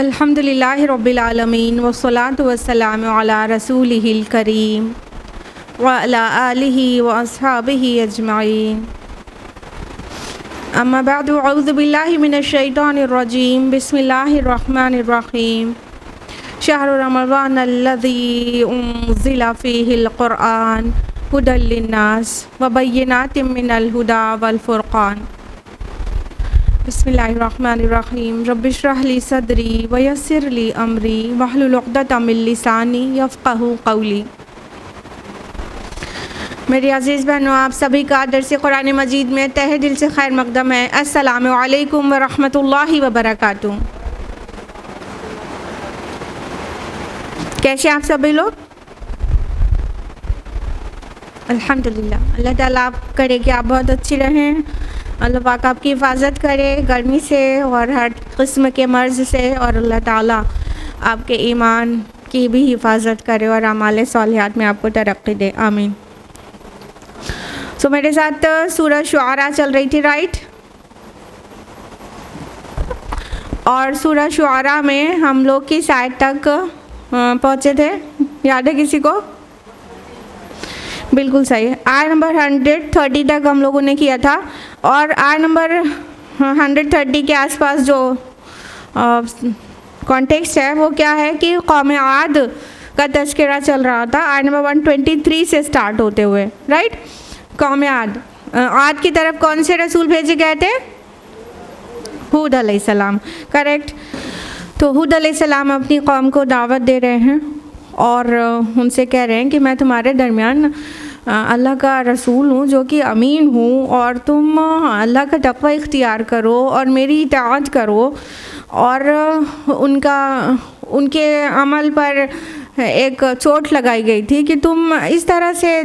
अल्हम्दुलिल्लाह रब्बिल आलमीन वस्सलातु वस्सलामु अला रसूलिहिल करीम व अला आलिहि व अस्हाबिहि अजमाइन। अम्मा बअदु अऊज़ु बिल्लाहि मिनश शैतानिर रजीम बिस्मिल्लाहिर रहमानिर रहीम। शहरु रमज़ान अल्लज़ी उन्ज़िला फ़ीहिल क़ुरआन हुदल लिन्नास व बय्यिनातिम मिनल हुदा वल फ़ुरक़ान। बिस्मिल्लाहिर्रहमानिर्रहीम। रब्बिश्रह ली सदरी व यस्सिर ली अमरी वहलुल उक़दतम मिन लिसानी यफ़क़हू क़ौली। मेरे अज़ीज़ बहनों, आप सभी का दर्स कुरान मजीद में तहे दिल से खैर मक़दम है। अस्सलामु अलैकुम व रहमतुल्लाहि व बरकातुहू। कैसे आप सभी लोग? अल्हम्दुलिल्लाह। अल्लाह ताला आप करे कि आप बहुत अच्छी रहें। अल्लाह पाक आपकी हिफाजत करे गर्मी से और हर किस्म के मर्ज़ से, और अल्लाह ताला आपके ईमान की भी हिफाजत करे और अमाल सालिहात में आपको तरक्की दे, आमीन। सो मेरे साथ सूरह शुआरा चल रही थी, राइट? और सूरह शुआरा में हम लोग किस आयत तक पहुँचे थे, याद है किसी को? बिल्कुल सही, आयत नंबर 130 तक हम लोगों ने किया था। और आयत नंबर 130 के आसपास जो कॉन्टेक्स्ट है वो क्या है कि कौम आद का तज़किरा चल रहा था आयत नंबर 123 से स्टार्ट होते हुए, राइट? कौम आद की तरफ कौन से रसूल भेजे गए थे? हूद अलैहिस्सलाम, करेक्ट। तो हूद अलैहिस्सलाम अपनी कौम को दावत दे रहे हैं और उनसे कह रहे हैं कि मैं तुम्हारे दरमियान अल्लाह का रसूल हूँ जो कि अमीन हूँ, और तुम अल्लाह का तक़वा इख्तियार करो और मेरी इताअत करो। और उनके अमल पर एक चोट लगाई गई थी कि तुम इस तरह से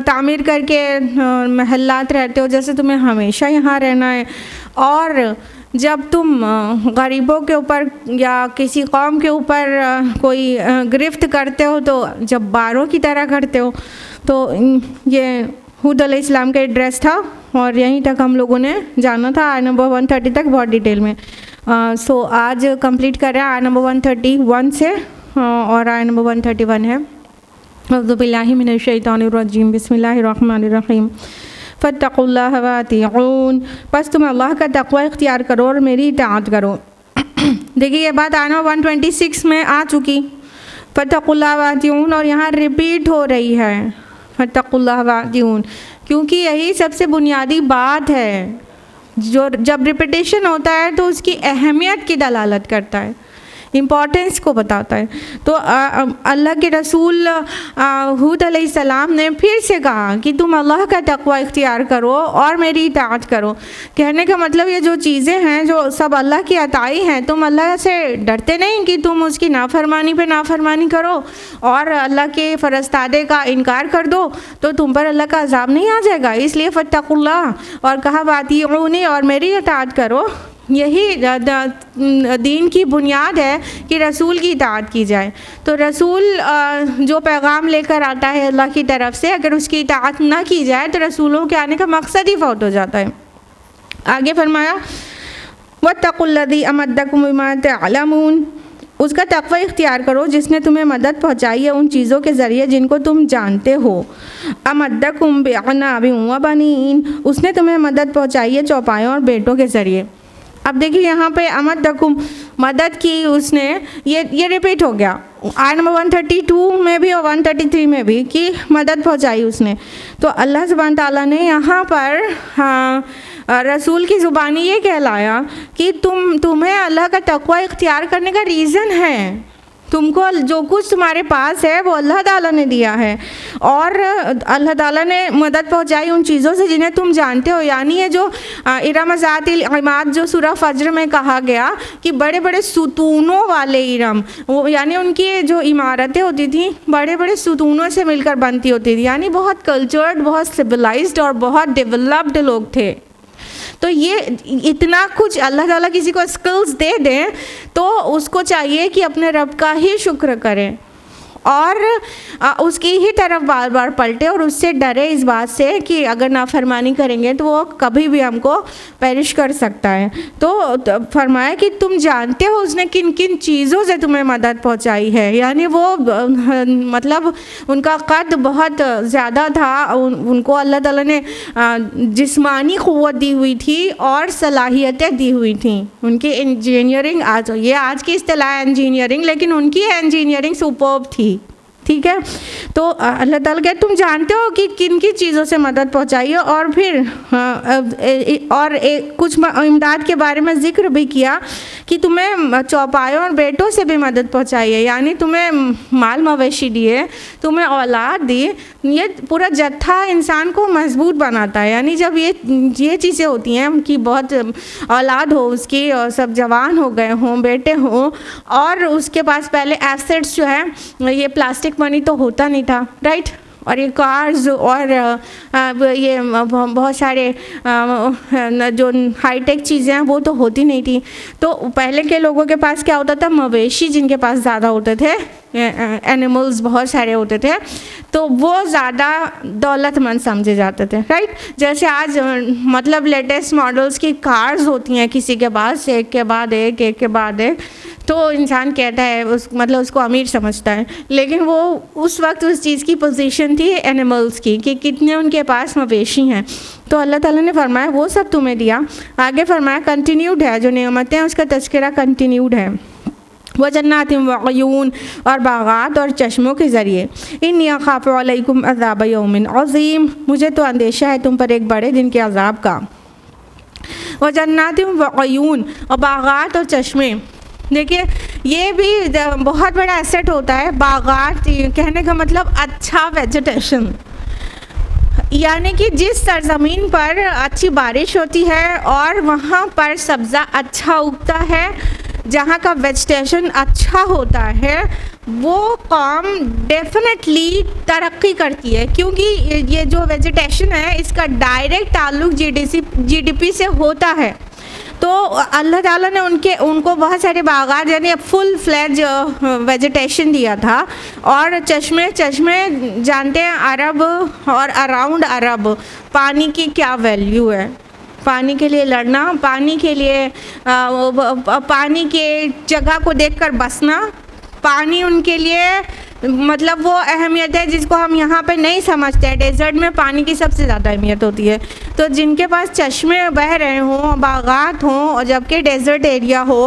तामीर करके महल्लात रहते हो जैसे तुम्हें हमेशा यहाँ रहना है, और जब तुम गरीबों के ऊपर या किसी कौम के ऊपर कोई गिरफ्त करते हो तो जब बारों की तरह करते हो। तो ये हूद अलैहिस्सलाम का एड्रेस था और यहीं तक हम लोगों ने जाना था, आयत नंबर 130 तक बहुत डिटेल में। सो आज कंप्लीट कर रहे हैं आयत नंबर 131 से, और आयत नंबर 131 है। अऊज़ु बिल्लाहि मिनश शैतानिर रजीम बिस्मिल्लाहिर रहमानिर रहीम। फ़त्तक़ुल्लाह व अतीऊन, बस तुम अल्लाह का तक़वा इख्तियार करो और मेरी इताअत करो। देखिए ये बात आना 126 में आ चुकी, फ़त्तक़ुल्लाह व अतीऊन, और यहाँ रिपीट हो रही है फ़त्तक़ुल्लाह व अतीऊन, क्योंकि यही सबसे बुनियादी बात है। जो जब रिपीटेशन होता है तो उसकी अहमियत की दलालत करता है, इम्पॉर्टेंस को बताता है। तो अल्लाह के रसूल हूद अलैहिस्सलाम ने फिर से कहा कि तुम अल्लाह का तक़वा इख्तियार करो और मेरी इताअत करो। कहने का मतलब ये जो चीज़ें हैं जो सब अल्लाह की अताई हैं, तुम अल्लाह से डरते नहीं कि तुम उसकी नाफरमानी पे नाफरमानी करो और अल्लाह के फ़रज़दादे का इनकार कर दो तो तुम पर अल्लाह का अज़ाब नहीं आ जाएगा। इसलिए फ़त्तक़ुल्लाह, और कहा वातिऊनी, और मेरी इताअत करो। यही दीन की बुनियाद है कि रसूल की इताअत की जाए। तो रसूल जो पैगाम लेकर आता है अल्लाह की तरफ से, अगर उसकी इताअत ना की जाए तो रसूलों के आने का मकसद ही फौत हो जाता है। आगे फरमाया वत्तक़ुल्लज़ी अमद्दकुम बिमा तअलमून, उसका तक़वा इख्तियार करो जिसने तुम्हें मदद पहुँचाई है उन चीज़ों के ज़रिए जिनको तुम जानते हो। अमद्दकुम बिअनाबिन व बनीन, उसने तुम्हें मदद पहुँचाई है चौपायों और बेटों के ज़रिए। अब देखिए यहाँ पे अमद्दकुम, मदद की उसने, ये रिपीट हो गया आयत नंबर 132 में भी और 133 में भी कि मदद पहुँचाई उसने। तो अल्लाह सुब्हान ताला ने यहाँ पर रसूल की ज़ुबानी ये कहलाया कि तुम्हें अल्लाह का तक़वा इख्तियार करने का रीज़न है तुमको जो कुछ तुम्हारे पास है वो अल्लाह ताला ने दिया है, और अल्लाह ताला ने मदद पहुंचाई उन चीज़ों से जिन्हें तुम जानते हो। यानी ये जो इरम ज़ातिल इमाद जो सूरह फज्र में कहा गया कि बड़े बड़े सुतूनों वाले इरम, वो यानी उनकी जो इमारतें होती थी बड़े बड़े सुतूनों से मिलकर बनती होती थी, यानी बहुत कल्चर्ड, बहुत सिविलाइज्ड और बहुत डेवलप्ड लोग थे। तो ये इतना कुछ अल्लाह ताला किसी को स्किल्स दे दें तो उसको चाहिए कि अपने रब का ही शुक्र करें और उसकी ही तरफ बार बार पलटे और उससे डरे इस बात से कि अगर नाफरमानी करेंगे तो वो कभी भी हमको पेरिश कर सकता है। तो फरमाया कि तुम जानते हो उसने किन किन चीज़ों से तुम्हें मदद पहुंचाई है। यानी वो मतलब उनका कद बहुत ज़्यादा था, उनको अल्लाह ताला ने जिस्मानी क़ुव्वत दी हुई थी और सलाहियतें दी हुई थी। उनकी इंजीनियरिंग आज की इस्तिलाह इंजीनियरिंग, लेकिन उनकी इंजीनियरिंग सुपर्ब थी। ठीक है, तो अल्लाह ताला कहते तुम जानते हो कि किन किन चीज़ों से मदद पहुंचाई है, और फिर कुछ इमदाद के बारे में ज़िक्र भी किया कि तुम्हें चौपायों और बेटों से भी मदद पहुंचाई है। यानी तुम्हें माल मवेशी दिए, तुम्हें औलाद दी, ये पूरा जत्था इंसान को मजबूत बनाता है। यानी जब ये चीज़ें होती हैं कि बहुत औलाद हो उसकी और सब जवान हो गए हों, बेटे हों, और उसके पास पहले एसेट्स जो है ये प्लास्टिक मनी तो होता नहीं था, राइट, और ये कार्स और ये बहुत सारे जो हाईटेक चीज़ें हैं वो तो होती नहीं थी। तो पहले के लोगों के पास क्या होता था, मवेशी जिनके पास ज़्यादा होते थे, एनिमल्स बहुत सारे होते थे, तो वो ज़्यादा दौलतमंद समझे जाते थे, राइट। जैसे आज मतलब लेटेस्ट मॉडल्स की कार्स होती हैं किसी के पास, एक के बाद एक, तो इंसान कहता है मतलब उसको अमीर समझता है, लेकिन वो उस वक्त उस चीज़ की पोजीशन थी एनिमल्स की कि कितने उनके पास मवेशी हैं। तो अल्लाह ताला ने फरमाया वो सब तुम्हें दिया। आगे फरमाया कंटिन्यूड है, जो नेमतें हैं उसका तज़किरा कंटिन्यूड है। व जन्नातिन व अयून, और बागात और चश्मों के ज़रिए। इन्नी अख़ाफ़ु अलैकुम अज़ाब यौमिन अज़ीम, मुझे तो अंदेशा है तुम पर एक बड़े दिन के अज़ाब का। व जन्नातिन व अयून, और बागात और चश्मे। देखिए ये भी बहुत बड़ा एसेट होता है। बागात कहने का मतलब अच्छा वेजिटेशन, यानी कि जिस सरज़मीन पर अच्छी बारिश होती है और वहाँ पर सब्ज़ा अच्छा उगता है, जहाँ का वेजिटेशन अच्छा होता है, वो कौम डेफिनेटली तरक्की करती है, क्योंकि ये जो वेजिटेशन है इसका डायरेक्ट ताल्लुक़ जीडीपी से होता है। तो अल्लाह ताला ने उनको बहुत सारे बागात यानी फुल फ्लेज वेजिटेशन दिया था। और चश्मे जानते हैं अरब और अराउंड अरब पानी की क्या वैल्यू है, पानी के लिए लड़ना, पानी के लिए पानी के जगह को देखकर बसना, पानी उनके लिए मतलब वो अहमियत है जिसको हम यहाँ पे नहीं समझते हैं। डेजर्ट में पानी की सबसे ज़्यादा अहमियत होती है। तो जिनके पास चश्मे बह रहे हों, बागात हों, और जबकि डेजर्ट एरिया हो,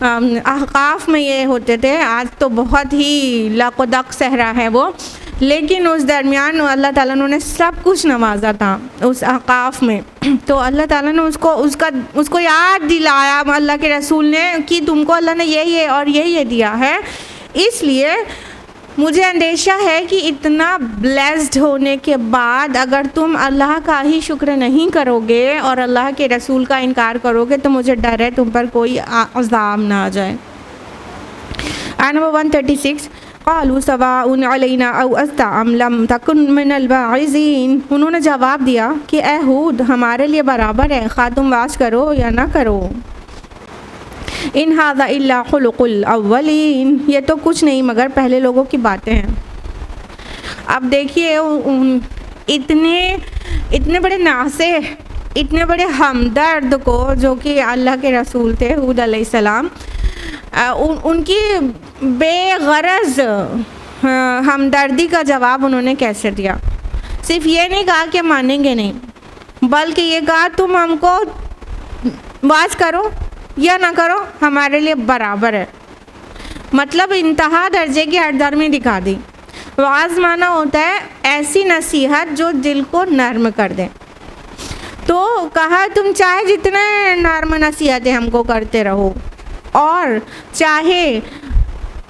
अहकाफ़ में ये होते थे, आज तो बहुत ही लाक़ोदक सहरा है वो, लेकिन उस दरमियान अल्लाह ताला ने सब कुछ नवाजा था उस अहकाफ़ में। तो अल्लाह ताला ने उसको याद दिलाया अल्लाह के रसूल ने कि तुमको अल्लाह ने ये और ये दिया है। इसलिए मुझे अंदेशा है कि इतना ब्लेस्ड होने के बाद अगर तुम अल्लाह का ही शुक्र नहीं करोगे और अल्लाह के रसूल का इनकार करोगे तो मुझे डर है तुम पर कोई अज़ाब ना आ जाए। आयत नंबर 136, क़ालू सवाउन अलैना औ अस्तअम लम तकुन मिनल वाइज़ीन, उन्होंने जवाब दिया कि ए हूद, हमारे लिए बराबर है खा तुम वाज करो या ना करो। इन हाज़ा इल्ला खुलुकुल अव्वलीन, ये तो कुछ नहीं मगर पहले लोगों की बातें हैं। अब देखिए इतने बड़े नासे, इतने बड़े हमदर्द को जो कि अल्लाह के रसूल थे हूद अलैहिस्सलाम, उनकी बेगरज हमदर्दी का जवाब उन्होंने कैसे दिया। सिर्फ ये नहीं कहा कि मानेंगे नहीं, बल्कि ये कहा तुम हमको वाज करो या ना करो, हमारे लिए बराबर है। मतलब इंतहा दर्जे की हरदर्मी दिखा दी। वाज माना होता है ऐसी नसीहत जो दिल को नर्म कर दे। तो कहा तुम चाहे जितने नर्म नसीहतें हमको करते रहो और चाहे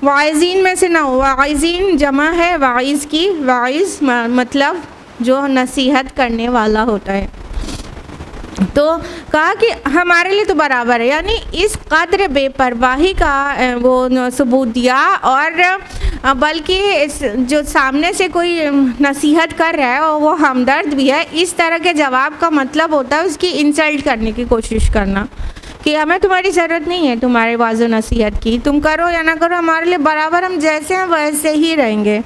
वाइज़ीन में से ना हो। वाइज़ीन जमा है वाइज़ की, वाइज़ मतलब जो नसीहत करने वाला होता है। तो कहा कि हमारे लिए तो बराबर है, यानी इस कदर बेपरवाही का वो सबूत दिया। और बल्कि इस जो सामने से कोई नसीहत कर रहा है और वो हमदर्द भी है, इस तरह के जवाब का मतलब होता है उसकी इंसल्ट करने की कोशिश करना कि हमें तुम्हारी ज़रूरत नहीं है तुम्हारे वाज़ो नसीहत की, तुम करो या ना करो हमारे लिए बराबर, हम जैसे हैं वैसे ही रहेंगे।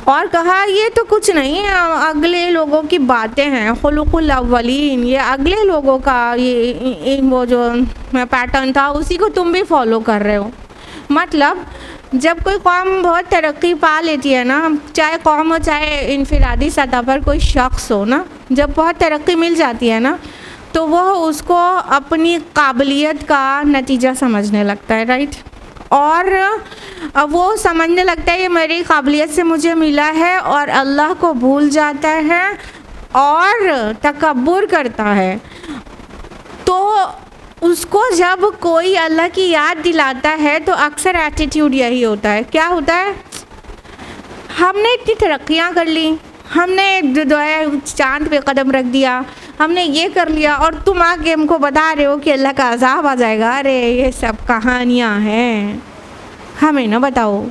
और कहा ये तो कुछ नहीं है, अगले लोगों की बातें हैं, खुलुकुल अव्वलीन, ये अगले लोगों का ये वो जो पैटर्न था उसी को तुम भी फॉलो कर रहे हो। मतलब जब कोई कौम बहुत तरक्की पा लेती है ना, चाहे कौम हो चाहे इनफिरादी सतह पर कोई शख्स हो ना, जब बहुत तरक्की मिल जाती है ना तो वो उसको अपनी काबिलियत का नतीजा समझने लगता है, राइट। और वो समझने लगता है ये मेरी काबिलियत से मुझे मिला है, और अल्लाह को भूल जाता है और तकब्बुर करता है। तो उसको जब कोई अल्लाह की याद दिलाता है तो अक्सर एटीट्यूड यही होता है। क्या होता है, हमने इतनी तरक्कियाँ कर ली, हमने जो है चाँद पे कदम रख दिया, हमने ये कर लिया, और तुम आके हमको बता रहे हो कि अल्लाह का अज़ाब आ जाएगा। अरे ये सब कहानियाँ हैं, हमें ना बताओ।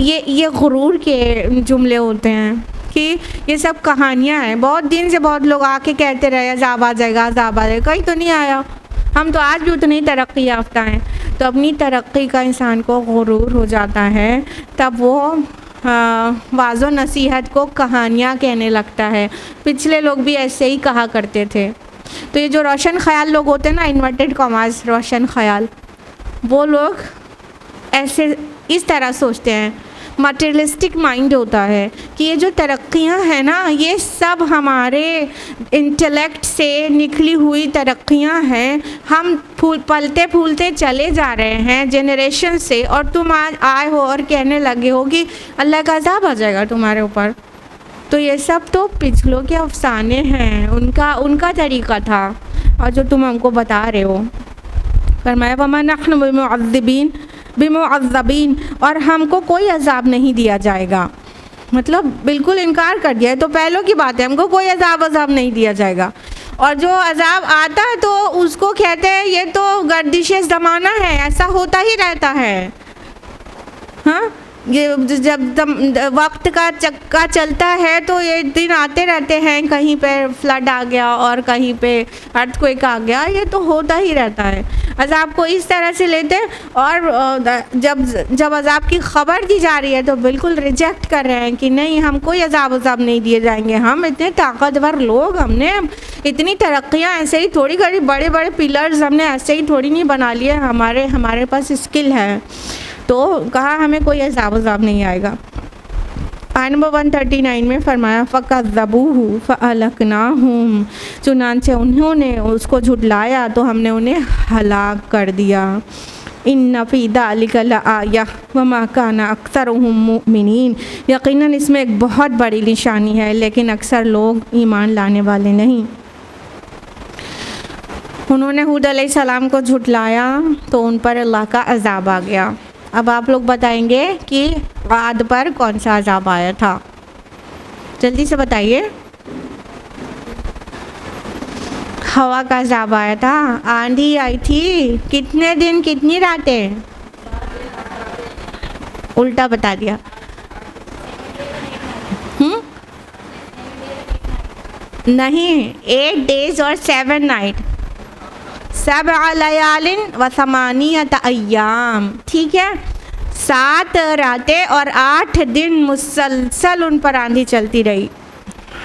ये गुरूर के जुमले होते हैं कि ये सब कहानियाँ हैं। बहुत दिन से बहुत लोग आके कहते रहे अज़ाब आ जाएगा, अज़ाब आ जाएगा, कहीं तो नहीं आया। हम तो आज भी उतनी तरक्की याफ्ता हैं। तो अपनी तरक्की का इंसान को गुरूर हो जाता है, तब वो वाज़ो नसीहत को कहानियाँ कहने लगता है। पिछले लोग भी ऐसे ही कहा करते थे। तो ये जो रोशन ख्याल लोग होते हैं ना, इन्वर्टेड कॉमास रोशन ख्याल, वो लोग ऐसे इस तरह सोचते हैं, मटेरियलिस्टिक माइंड होता है कि ये जो तरक्कियां हैं ना ये सब हमारे इंटेलेक्ट से निकली हुई तरक्कियां हैं, हम पलते फूलते चले जा रहे हैं जनरेशन से, और तुम आज आए हो और कहने लगे हो कि अल्लाह का अज़ाब आ जाएगा तुम्हारे ऊपर। तो ये सब तो पिछलों के अफसाने हैं, उनका तरीक़ा था, और जो तुम हमको बता रहे हो। फरमाया वमा नहनु बिमुअज़्ज़बीन, और हमको कोई अज़ाब नहीं दिया जाएगा। मतलब बिल्कुल इनकार कर दिया है। तो पहलों की बात है, हमको कोई अज़ाब नहीं दिया जाएगा, और जो अज़ाब आता है तो उसको कहते हैं ये तो गर्दिश ज़माना है, ऐसा होता ही रहता है। हाँ, ये जब वक्त का चक्का चलता है तो ये दिन आते रहते हैं, कहीं पे फ्लड आ गया और कहीं पे अर्थक्वेक आ गया, ये तो होता ही रहता है। अज़ाब को इस तरह से लेते हैं, और जब अज़ाब की ख़बर दी जा रही है तो बिल्कुल रिजेक्ट कर रहे हैं कि नहीं, हम कोई अज़ाब नहीं दिए जाएंगे, हम इतने ताकतवर लोग, हमने इतनी तरक्कियाँ ऐसे ही थोड़ी करी, बड़े बड़े पिलर्स हमने ऐसे ही थोड़ी नहीं बना लिए, हमारे पास स्किल है। तो कहा हमें कोई अज़ाब नहीं आएगा। आयत नंबर 139 में फरमाया फ़कज़्ज़बूहु फ़अहलकनाहुम, चुनांचे उन्होंने उसको झुटलाया तो हमने उन्हें हलाक कर दिया। इन्ना फ़ी ज़ालिका लआया वमा काना अक्सरुहुम मुमिनीन, यकीनन इसमें एक बहुत बड़ी निशानी है लेकिन अक्सर लोग ईमान लाने वाले नहीं। उन्होंने हूद अलैहिस्सलाम को झुटलाया तो उन पर अल्लाह का अज़ाब आ गया। अब आप लोग बताएंगे कि आद पर कौन सा अज़ाब आया था, जल्दी से बताइए। हवा का अज़ाब आया था, आंधी आई थी, कितने दिन कितनी रातें, उल्टा बता दिया। नहीं, 8 days और 7 nights, 7 लयालिन व 8 अय्याम, ठीक है। 7 रातें और 8 दिन मुसलसल उन पर आंधी चलती रही।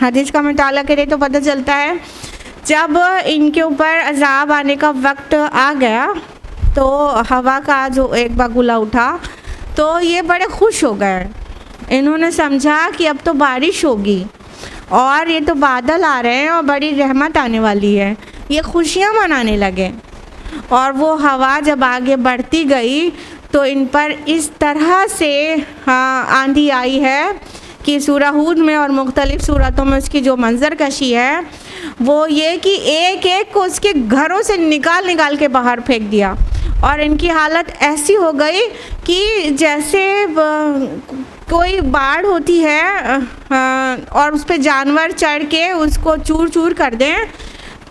हदीस का मुताला करें तो पता चलता है जब इनके ऊपर अज़ाब आने का वक्त आ गया तो हवा का जो एक बगुला उठा तो ये बड़े खुश हो गए। इन्होंने समझा कि अब तो बारिश होगी और ये तो बादल आ रहे हैं और बड़ी रहमत आने वाली है, ये खुशियाँ मनाने लगे। और वो हवा जब आगे बढ़ती गई तो इन पर इस तरह से आंधी आई है कि सूरह हूद में और मुख्तलिफ़ सूरतों में उसकी जो मंजर कशी है वो ये कि एक एक को उसके घरों से निकाल के बाहर फेंक दिया, और इनकी हालत ऐसी हो गई कि जैसे कोई बाढ़ होती है और उस पे जानवर चढ़ के उसको चूर चूर कर दें,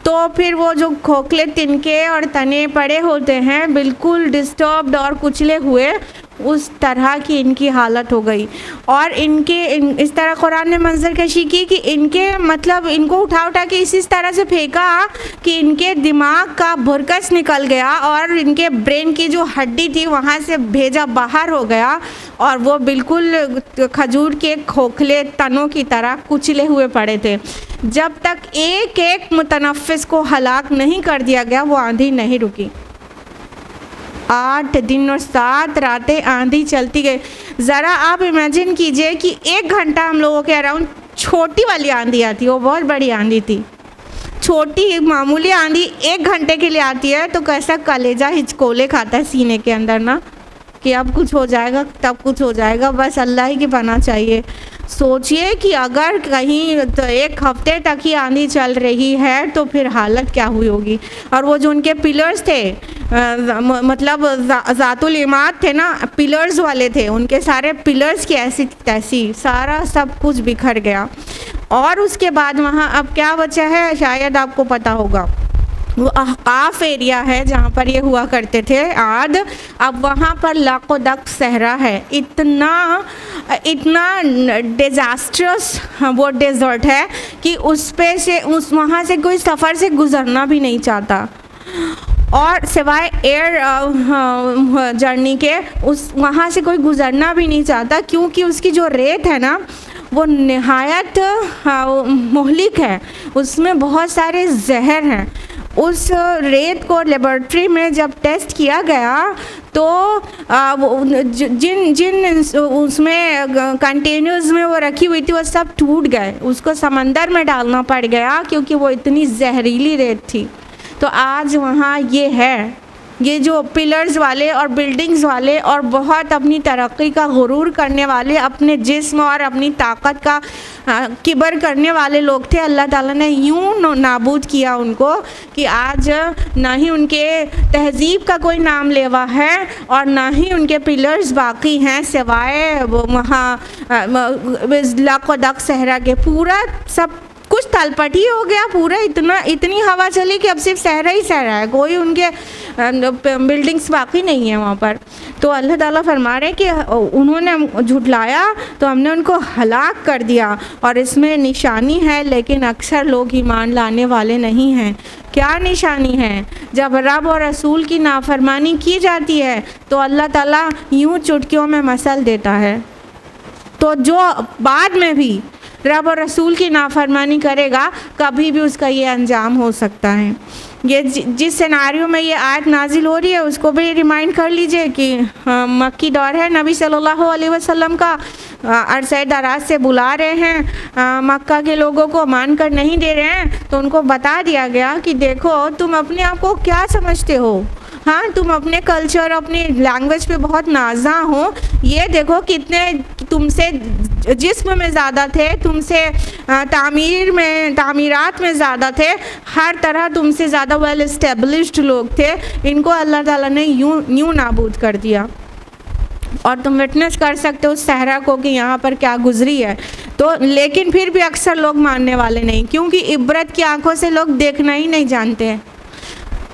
तो फिर वो जो खोखले तिनके और तने पड़े होते हैं बिल्कुल डिस्टर्ब्ड और कुचले हुए, उस तरह की इनकी हालत हो गई। और इस तरह कुरान ने मंजर कशी की कि इनके मतलब इनको उठा उठा के इस तरह से फेंका कि इनके दिमाग का भुरकस निकल गया और इनके ब्रेन की जो हड्डी थी वहाँ से भेजा बाहर हो गया और वो बिल्कुल खजूर के खोखले तनों की तरह कुचले हुए पड़े थे। जब तक एक एक मुतनफ़िस को हलाक नहीं कर दिया गया वो आंधी नहीं रुकी। 8 दिन और 7 रातें आंधी चलती गई। ज़रा आप इमेजिन कीजिए कि 1 घंटा हम लोगों के अराउंड छोटी वाली आंधी आती है, वो बहुत बड़ी आंधी थी। छोटी मामूली आंधी 1 घंटे के लिए आती है तो कैसा कलेजा हिचकोले खाता है सीने के अंदर ना, कि अब कुछ हो जाएगा तब कुछ हो जाएगा, बस अल्लाह ही की पनाह चाहिए। सोचिए कि अगर कहीं तो 1 हफ्ते तक ही आंधी चल रही है तो फिर हालत क्या हुई होगी। और वो जो उनके पिलर्स थे मतलब ज़ातुल इमाद थे ना, पिलर्स वाले थे, उनके सारे पिलर्स की ऐसी तैसी सारा सब कुछ बिखर गया। और उसके बाद वहाँ अब क्या बचा है शायद आपको पता होगा, वो अहकाफ एरिया है जहाँ पर ये हुआ करते थे आद। अब वहाँ पर लाकोदक सहरा है, इतना डिज़ास्ट्रस वो डेजर्ट है कि उस वहाँ से कोई सफ़र से गुज़रना भी नहीं चाहता, और सिवाय एयर जर्नी के वहाँ से कोई गुज़रना भी नहीं चाहता, क्योंकि उसकी जो रेत है ना वो नहायत मुहलिक है, उसमें बहुत सारे जहर हैं। उस रेत को लेबॉर्ट्री में जब टेस्ट किया गया तो जिन उसमें कंटेनर्स में वो रखी हुई थी वो सब टूट गए, उसको समंदर में डालना पड़ गया क्योंकि वो इतनी जहरीली रेत थी। तो आज वहाँ ये है, ये जो पिलर्स वाले और बिल्डिंग्स वाले और बहुत अपनी तरक्की का गुरूर करने वाले, अपने जिस्म और अपनी ताकत का किबर करने वाले लोग थे, अल्लाह ताला ने यूं नाबूद किया उनको कि आज ना ही उनके तहज़ीब का कोई नाम लेवा है और ना ही उनके पिलर्स बाकी हैं सिवाय वहाँ लाकोदक सहरा के। पूरा सब कुछ तलपटी हो गया, पूरा इतनी हवा चली कि अब सिर्फ सहरा ही सहरा है, कोई उनके बिल्डिंग्स बाकी नहीं है वहाँ पर। तो अल्लाह ताला फरमा रहे कि उन्होंने झुटलाया तो हमने उनको हलाक कर दिया और इसमें निशानी है, लेकिन अक्सर लोग ईमान लाने वाले नहीं हैं। क्या निशानी है? जब रब और रसूल की नाफरमानी की जाती है तो अल्लाह ताला यूँ चुटकियों में मसल देता है, तो जो बाद में भी रब और रसूल की नाफरमानी करेगा कभी भी उसका ये अंजाम हो सकता है। ये जिस सिनारियो में ये आयत नाजिल हो रही है उसको भी रिमाइंड कर लीजिए कि मक्की दौर है, नबी सल्लल्लाहु अलैहि वसल्लम का अरसे दराज से बुला रहे हैं, मक्का के लोगों को मान कर नहीं दे रहे हैं, तो उनको बता दिया गया कि देखो तुम अपने आप को क्या समझते हो, हाँ तुम अपने कल्चर अपनी लैंग्वेज पे बहुत नाज़ा हो, ये देखो कितने तुमसे जिस्म में ज़्यादा थे, तुमसे तामीरात में ज़्यादा थे, हर तरह तुमसे ज़्यादा वेल इस्टेब्लिश्ड लोग थे, इनको अल्लाह ताला ने यूँ नाबूद कर दिया। और तुम विटनेस कर सकते हो उस सहरा को कि यहाँ पर क्या गुजरी है। तो लेकिन फिर भी अक्सर लोग मानने वाले नहीं, क्योंकि इबरत की आंखों से लोग देखना ही नहीं जानते हैं।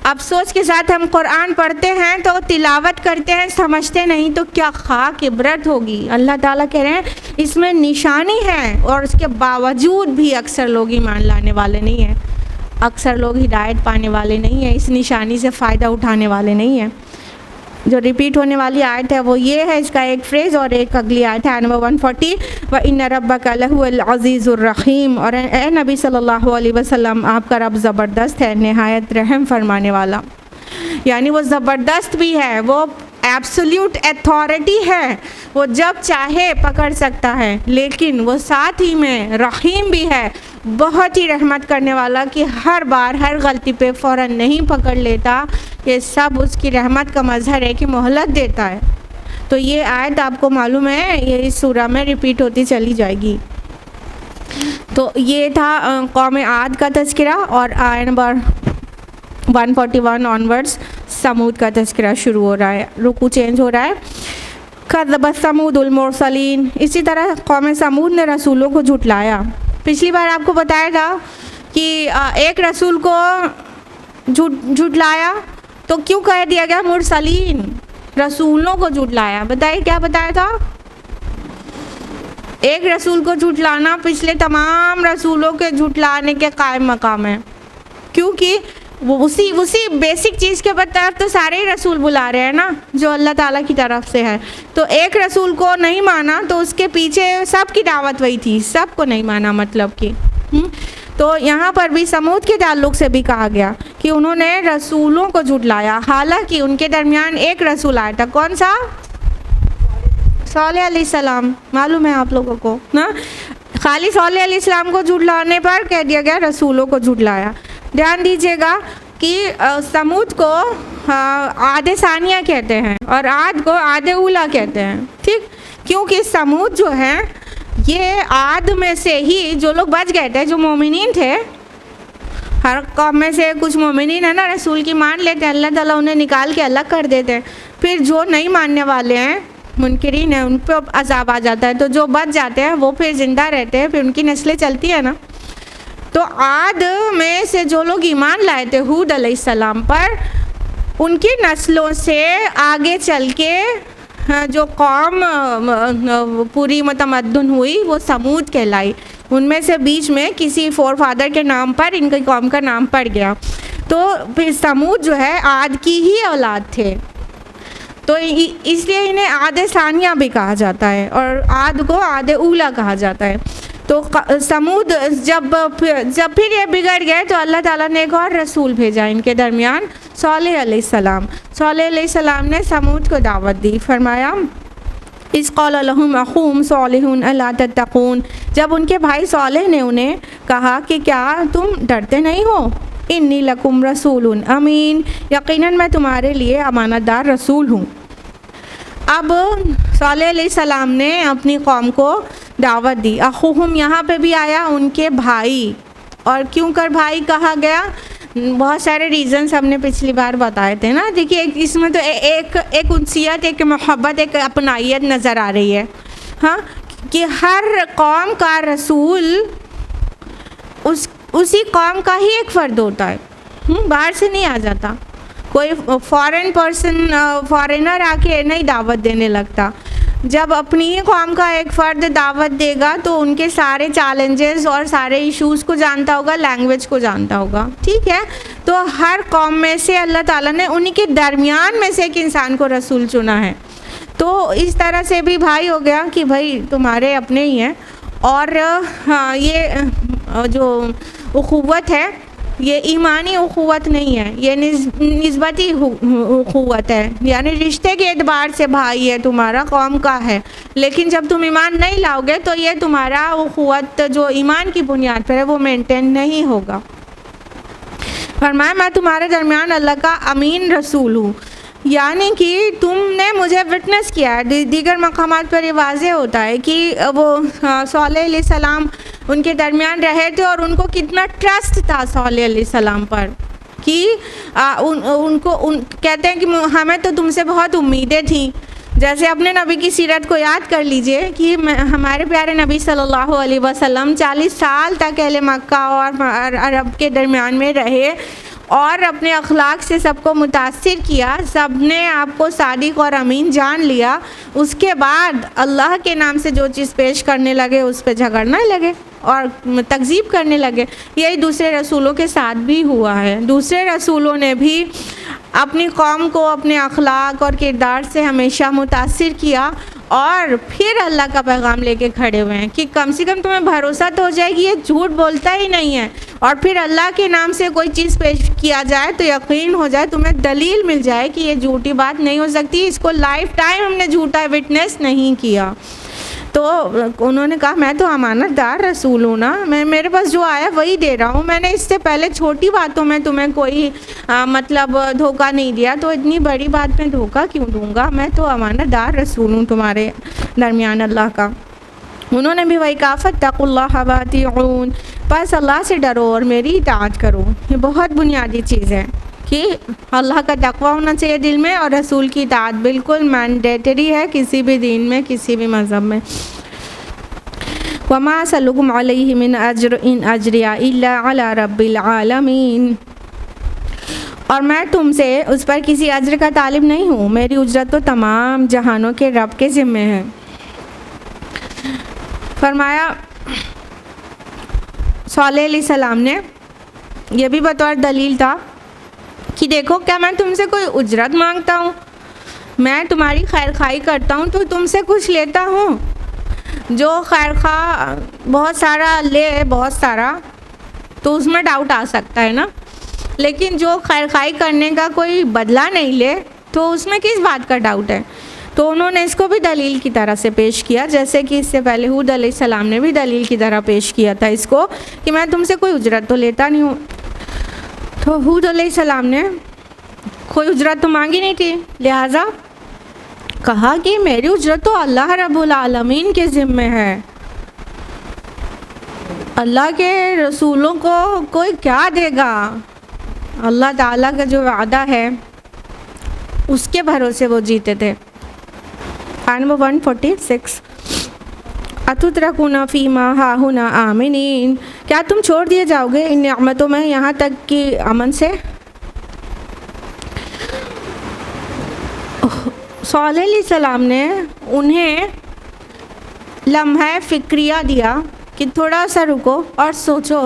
अफसोस के साथ हम कुरान पढ़ते हैं तो तिलावत करते हैं, समझते नहीं, तो क्या खाक इबरत होगी। अल्लाह ताला कह रहे हैं इसमें निशानी है और उसके बावजूद भी अक्सर लोग ईमान लाने वाले नहीं हैं, अक्सर लोग हिदायत पाने वाले नहीं हैं, इस निशानी से फ़ायदा उठाने वाले नहीं हैं। जो रिपीट होने वाली आयत है वो ये है, इसका एक फ्रेज़ और एक अगली आयत है नंबर 140, व इन्ना रब्बका लहुवल अज़ीज़ुर रहीम। और ए नबी सल्लल्लाहु अलैहि वसल्लम आपका रब ज़बरदस्त है, नहायत रहम फरमाने वाला। यानी वो ज़बरदस्त भी है, वो एब्सोल्यूट अथॉरिटी है, वो जब चाहे पकड़ सकता है, लेकिन वो साथ ही में रहीम भी है, बहुत ही रहमत करने वाला कि हर बार हर गलती पे फ़ौरन नहीं पकड़ लेता। ये सब उसकी रहमत का मज़हर है कि मोहलत देता है। तो ये आयत आपको मालूम है ये इस सूरा में रिपीट होती चली जाएगी। तो ये था कौम आद का तज़किरा, और आयत नंबर 141 ऑनवर्ड्स समूद का तज़किरा शुरू हो रहा है, रुकू चेंज हो रहा है। कज़्ज़बत समूदुल मुरसलीन, इसी तरह कौम समूद ने रसूलों को झुटलाया। पिछली बार आपको बताया था कि एक रसूल को झुटलाया तो क्यों कह दिया गया मुरसलीन, रसूलों को झुटलाया। बताइए क्या बताया था? एक रसूल को झुटलाना पिछले तमाम रसूलों के झुटलाने के कायम मकाम है, क्योंकि वो उसी बेसिक चीज़ के तरफ तो सारे ही रसूल बुला रहे हैं ना, जो अल्लाह ताला की तरफ से है। तो एक रसूल को नहीं माना तो उसके पीछे सबकी दावत वही थी, सबको नहीं माना मतलब कि तो यहाँ पर भी समूद के ताल्लुक़ से भी कहा गया कि उन्होंने रसूलों को झुटलाया, हालांकि उनके दरमियान एक रसूल आया था। कौन सा? सॉलेह अलैहिस्सलाम, मालूम है आप लोगों को ना। खाली सॉलेह अलैहिस्सलाम को झुटलाने पर कह दिया गया रसूलों को झुटलाया। ध्यान दीजिएगा कि समूद को आदे सानिया कहते हैं और आद को आदे उला कहते हैं, ठीक। क्योंकि समूद जो है ये आद में से ही जो लोग बच गए थे, जो मोमिनीन थे, हर कौम में से कुछ मोमिनीन है ना रसूल की मान लेते हैं, अल्लाह ताला उन्हें निकाल के अलग कर देते हैं। फिर जो नहीं मानने वाले हैं, मुनकरीन है, उन पर अजाब आ जाता है। तो जो बच जाते हैं वो फिर ज़िंदा रहते हैं, फिर उनकी नस्लें चलती है ना। तो आद में से जो लोग ईमान लाए थे हूद अलैहिस्सलाम पर, उनकी नस्लों से आगे चल के जो कौम पूरी मतमद्दुन हुई वो समूद कहलाई। उनमें से बीच में किसी फोर फादर के नाम पर इनकी कौम का नाम पड़ गया। तो फिर समूद जो है आद की ही औलाद थे, तो इसलिए इन्हें आदे सानिया भी कहा जाता है और आद को आदे उला कहा जाता है। तो समूद जब फिर ये बिगड़ गए तो अल्लाह ताला ने एक और रसूल भेजा इनके दरमियान, सॉलेह अलैहिस्सलाम। सॉलेह अलैहिस्सलाम ने समूद को दावत दी, फरमाया इस क़ाल लहुम अख़ूहुम सॉलिहुन अला तत्तक़ून, जब उनके भाई सॉलेह ने उन्हें कहा कि क्या तुम डरते नहीं हो, इन्नी लकुम रसूलुन अमीन, यकीनन मैं तुम्हारे लिए अमानतदार रसूल हूँ। अब सॉलेह अलैहिस्सलाम ने अपनी कौम को दावत दी। अख़ूहुम यहाँ पे भी आया उनके भाई, और क्यों कर भाई कहा गया? बहुत सारे रीज़न्स हमने पिछली बार बताए थे ना। देखिए इसमें तो एक उनसियत, एक मोहब्बत, एक अपनाइयत नज़र आ रही है, हाँ, कि हर कौम का रसूल उसी कौम का ही एक फ़र्द होता है, बाहर से नहीं आ जाता। कोई फॉरेनर आके नहीं दावत देने लगता। जब अपनी ही कौम का एक फ़र्द दावत देगा तो उनके सारे चैलेंजेस और सारे इश्यूज़ को जानता होगा, लैंग्वेज को जानता होगा, ठीक है। तो हर कौम में से अल्लाह ताला ने उन्हीं के दरमियान में से एक इंसान को रसूल चुना है। तो इस तरह से भी भाई हो गया कि भाई तुम्हारे अपने ही हैं। और हाँ, ये जो उख़ुव्वत है ये ईमानी उख़ुव्वत नहीं है, ये निस्बती उख़ुव्वत है, यानी रिश्ते के एतबार से भाई है, तुम्हारा कौम का है। लेकिन जब तुम ईमान नहीं लाओगे तो ये तुम्हारा उख़ुव्वत जो ईमान की बुनियाद पर है वो मेंटेन नहीं होगा। फरमाया मैं तुम्हारे दरमियान अल्लाह का अमीन रसूल हूँ, यानी कि तुमने मुझे विटनेस किया है। दीगर मकामात पर ये वाज़ेह होता है कि वो सॉलेह अलैहिस्सलाम उनके दरमियान रहे थे और उनको कितना ट्रस्ट था सॉलेह अलैहिस्सलाम पर कि उनको कहते हैं कि हमें तो तुमसे बहुत उम्मीदें थी। जैसे अपने नबी की सीरत को याद कर लीजिए कि हमारे प्यारे नबी सल्लल्लाहु अलैहि वसल्लम 40 साल तक अहले मक्का और अरब के दरमियान में रहे और अपने अखलाक से सबको मुतासिर किया, सब ने आपको सादिक और अमीन जान लिया। उसके बाद अल्लाह के नाम से जो चीज़ पेश करने लगे उस पर झगड़ने लगे और तकज़ीब करने लगे। यही दूसरे रसूलों के साथ भी हुआ है। दूसरे रसूलों ने भी अपनी कौम को अपने अखलाक और किरदार से हमेशा मुतासिर किया और फिर अल्लाह का पैगाम लेके खड़े हुए हैं कि कम से कम तुम्हें भरोसा तो हो जाएगी ये झूठ बोलता ही नहीं है। और फिर अल्लाह के नाम से कोई चीज़ पेश किया जाए तो यकीन हो जाए, तुम्हें दलील मिल जाए कि ये झूठी बात नहीं हो सकती, इसको लाइफ टाइम हमने झूठा विटनेस नहीं किया। तो उन्होंने कहा मैं तो अमानतदार रसूल हूँ ना, मैं मेरे पास जो आया वही दे रहा हूँ, मैंने इससे पहले छोटी बातों में तुम्हें कोई मतलब धोखा नहीं दिया, तो इतनी बड़ी बात में धोखा क्यों दूँगा। मैं तो अमानतदार रसूल हूँ तुम्हारे दरमियान अल्लाह का। उन्होंने भी वही कहा फत्तकुल्लाह वातिऊन, बस अल्लाह से डरो और मेरी इताअत करो। ये बहुत बुनियादी चीज़ है कि अल्लाह का तक़वा होना चाहिए दिल में और रसूल की इताअत बिल्कुल मैंडेटरी है किसी भी दीन में, किसी भी मज़हब में। वमा सल्लुकुम अलैहि मिन अज्र इन अज्रिया इल्ला अला रब्बिल आलमीन, और मैं तुमसे उस पर किसी अज्र का तालिब नहीं हूँ, मेरी उजरत तो तमाम जहानों के रब के ज़िम्मे है। फरमाया सॉलेह अलैहिस्सलाम ने यह भी बतौर दलील था कि देखो क्या मैं तुमसे कोई उजरत मांगता हूँ, मैं तुम्हारी खैर खाई करता हूँ तो तुमसे कुछ लेता हूँ। जो खैर खा बहुत सारा ले बहुत सारा तो उसमें डाउट आ सकता है ना, लेकिन जो खैर खाई करने का कोई बदला नहीं ले तो उसमें किस बात का डाउट है। तो उन्होंने इसको भी दलील की तरह से पेश किया, जैसे कि इससे पहले हूद अलैहिस्सलाम ने भी दलील की तरह पेश किया था इसको कि मैं तुमसे कोई उजरत तो लेता नहीं हूँ। तो हूद अलैहिस्सलाम ने कोई उजरत तो मांगी नहीं थी, लिहाजा कहा कि मेरी उजरत तो अल्लाह रब्बुल आलमीन के ज़िम्मे है। अल्लाह के रसूलों को कोई क्या देगा, अल्लाह ताला का जो वादा है उसके भरोसे वो जीते थे। आयत नंबर 146, अतुतरकुना फीमा हाहुना आमिनीन, क्या तुम छोड़ दिए जाओगे इन नेमतों में यहाँ तक कि अमन से। सॉलेह अलैहिस्सलाम ने उन्हें लम्हा फ़िक्रिया दिया कि थोड़ा सा रुको और सोचो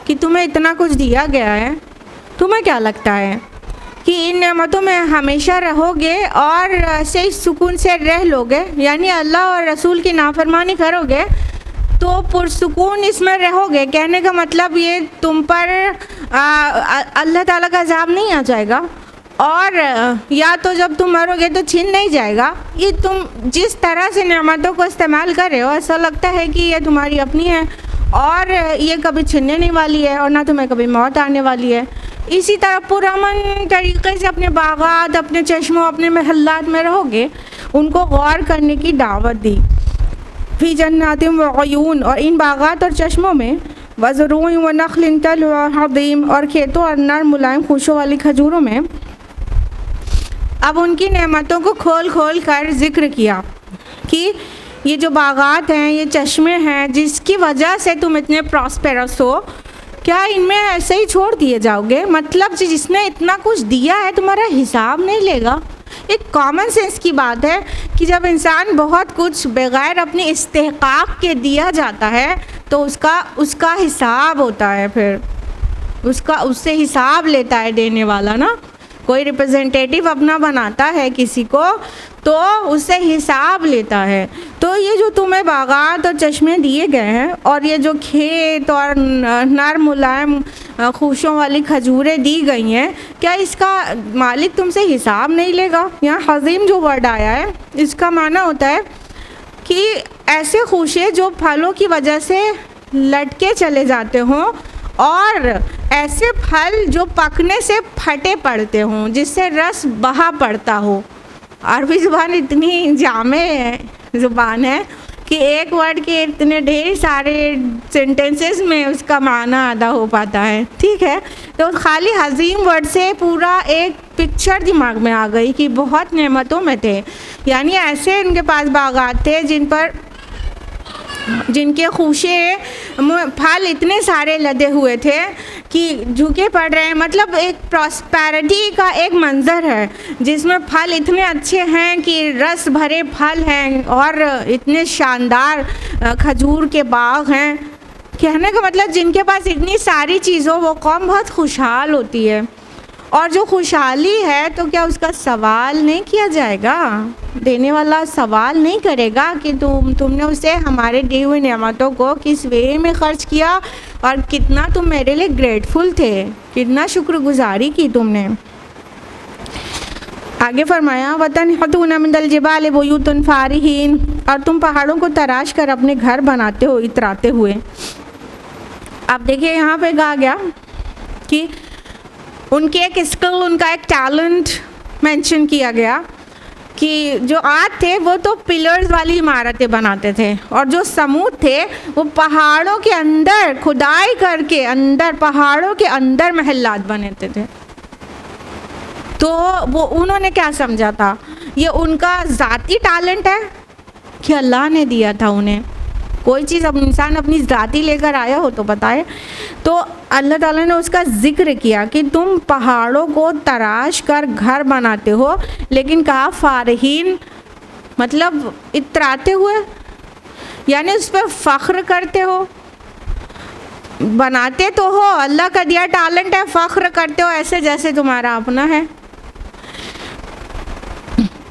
कि तुम्हें इतना कुछ दिया गया है, तुम्हें क्या लगता है कि इन नेमतों में हमेशा रहोगे और सही सुकून से रह लोगे, यानी अल्लाह और रसूल की नाफरमानी करोगे तो पुरसुकून इसमें रहोगे। कहने का मतलब ये तुम पर अल्लाह ताला का अज़ाब नहीं आ जाएगा, और या तो जब तुम मरोगे तो छीन नहीं जाएगा। ये तुम जिस तरह से नेमतों को इस्तेमाल कर रहे हो ऐसा लगता है कि ये तुम्हारी अपनी है और ये कभी छीनने नहीं वाली है और ना तुम्हें कभी मौत आने वाली है। इसी तरह पुरअमन तरीक़े से अपने बागात, अपने चश्मों, अपने महल्लात में रहोगे। उनको गौर करने की दावत दी। फ़ी जन्नातिन व अयून, और इन बागात और चश्मों में वज़रूइन व नख़लिन तलउहा हदीम, और खेतों और नरम मुलायम खुशों वाली खजूरों में। अब उनकी नेमतों को खोल खोल कर ज़िक्र किया कि ये जो बागात हैं, ये चश्मे हैं जिसकी वजह से तुम इतने प्रॉस्पेरस हो, क्या इनमें ऐसे ही छोड़ दिए जाओगे। मतलब जिसने इतना कुछ दिया है तुम्हारा हिसाब नहीं लेगा। एक कॉमन सेंस की बात है कि जब इंसान बहुत कुछ बग़ैर अपनी इस्तेहक़ाक़ के दिया जाता है तो उसका हिसाब होता है, फिर उससे हिसाब लेता है देने वाला ना। कोई रिप्रेजेंटेटिव अपना बनाता है किसी को तो उससे हिसाब लेता है। तो ये जो तुम्हें बागात और चश्मे दिए गए हैं और ये जो खेत और नरम मुलायम खुशों वाली खजूरें दी गई हैं, क्या इसका मालिक तुमसे हिसाब नहीं लेगा। यहाँ हज़ीम जो वर्ड आया है इसका माना होता है कि ऐसे खुशे जो फलों की वजह से लटके चले जाते हों और ऐसे फल जो पकने से फटे पड़ते हों, जिससे रस बहा पड़ता हो। अरबी ज़ुबान इतनी जामे ज़ुबान है कि एक वर्ड के इतने ढेर सारे सेंटेंसेस में उसका माना अदा हो पाता है। ठीक है, तो खाली हज़ीम वर्ड से पूरा एक पिक्चर दिमाग में आ गई कि बहुत नेमतों में थे। यानी ऐसे उनके पास बागात थे जिनके खुशे फल इतने सारे लदे हुए थे कि झुके पड़ रहे हैं। मतलब एक प्रॉस्पेरिटी का एक मंज़र है जिसमें फल इतने अच्छे हैं कि रस भरे फल हैं और इतने शानदार खजूर के बाग हैं। कहने का मतलब जिनके पास इतनी सारी चीज़ों वो कौम बहुत खुशहाल होती है। और जो खुशहाली है तो क्या उसका सवाल नहीं किया जाएगा। देने वाला सवाल नहीं करेगा कि तुमने उसे हमारे दी हुई नेमतों को किस वे में ख़र्च किया और कितना तुम मेरे लिए ग्रेटफुल थे, कितना शुक्रगुजारी की तुमने। आगे फरमाया वतनहतून मिनल जिबाल बुयूतन फारिहीन, और तुम पहाड़ों को तराश कर अपने घर बनाते हो इतराते हुए। अब देखिए यहाँ पे कहा गया कि उनकी एक स्किल, उनका एक टैलेंट मेंशन किया गया कि जो आद थे वो तो पिलर्स वाली इमारतें बनाते थे और जो समूद थे वो पहाड़ों के अंदर खुदाई करके अंदर पहाड़ों के अंदर महल्लात बनाते थे। तो वो उन्होंने क्या समझा था, ये उनका ज़ाती टैलेंट है कि अल्लाह ने दिया था उन्हें। कोई चीज़ अब इंसान अपनी ज़ाती लेकर आया हो तो बताए। तो अल्लाह ताला ने उसका ज़िक्र किया कि तुम पहाड़ों को तराश कर घर बनाते हो, लेकिन कहा फारहीन, मतलब इतराते हुए, यानी उस पर फ़ख्र करते हो। बनाते तो हो, अल्लाह का दिया टैलेंट है, फ़ख्र करते हो ऐसे जैसे तुम्हारा अपना है।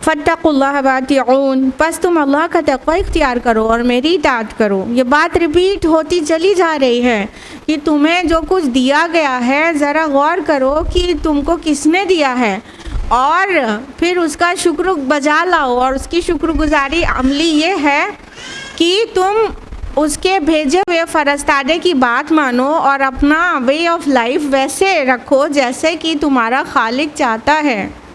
फत्तकुल्लाह वातिऊन, बस तुम अल्लाह का तक़वा इख्तियार करो और मेरी इताअत करो। ये बात रिपीट होती चली जा रही है कि तुम्हें जो कुछ दिया गया है ज़रा गौर करो कि तुमको किसने दिया है और फिर उसका शुक्र बजा लाओ। और उसकी शुक्रगुजारी अमली ये है कि तुम उसके भेजे हुए फ़रस्तादे की बात मानो और अपना वे ऑफ लाइफ वैसे रखो जैसे कि तुम्हारा खालिक चाहता है।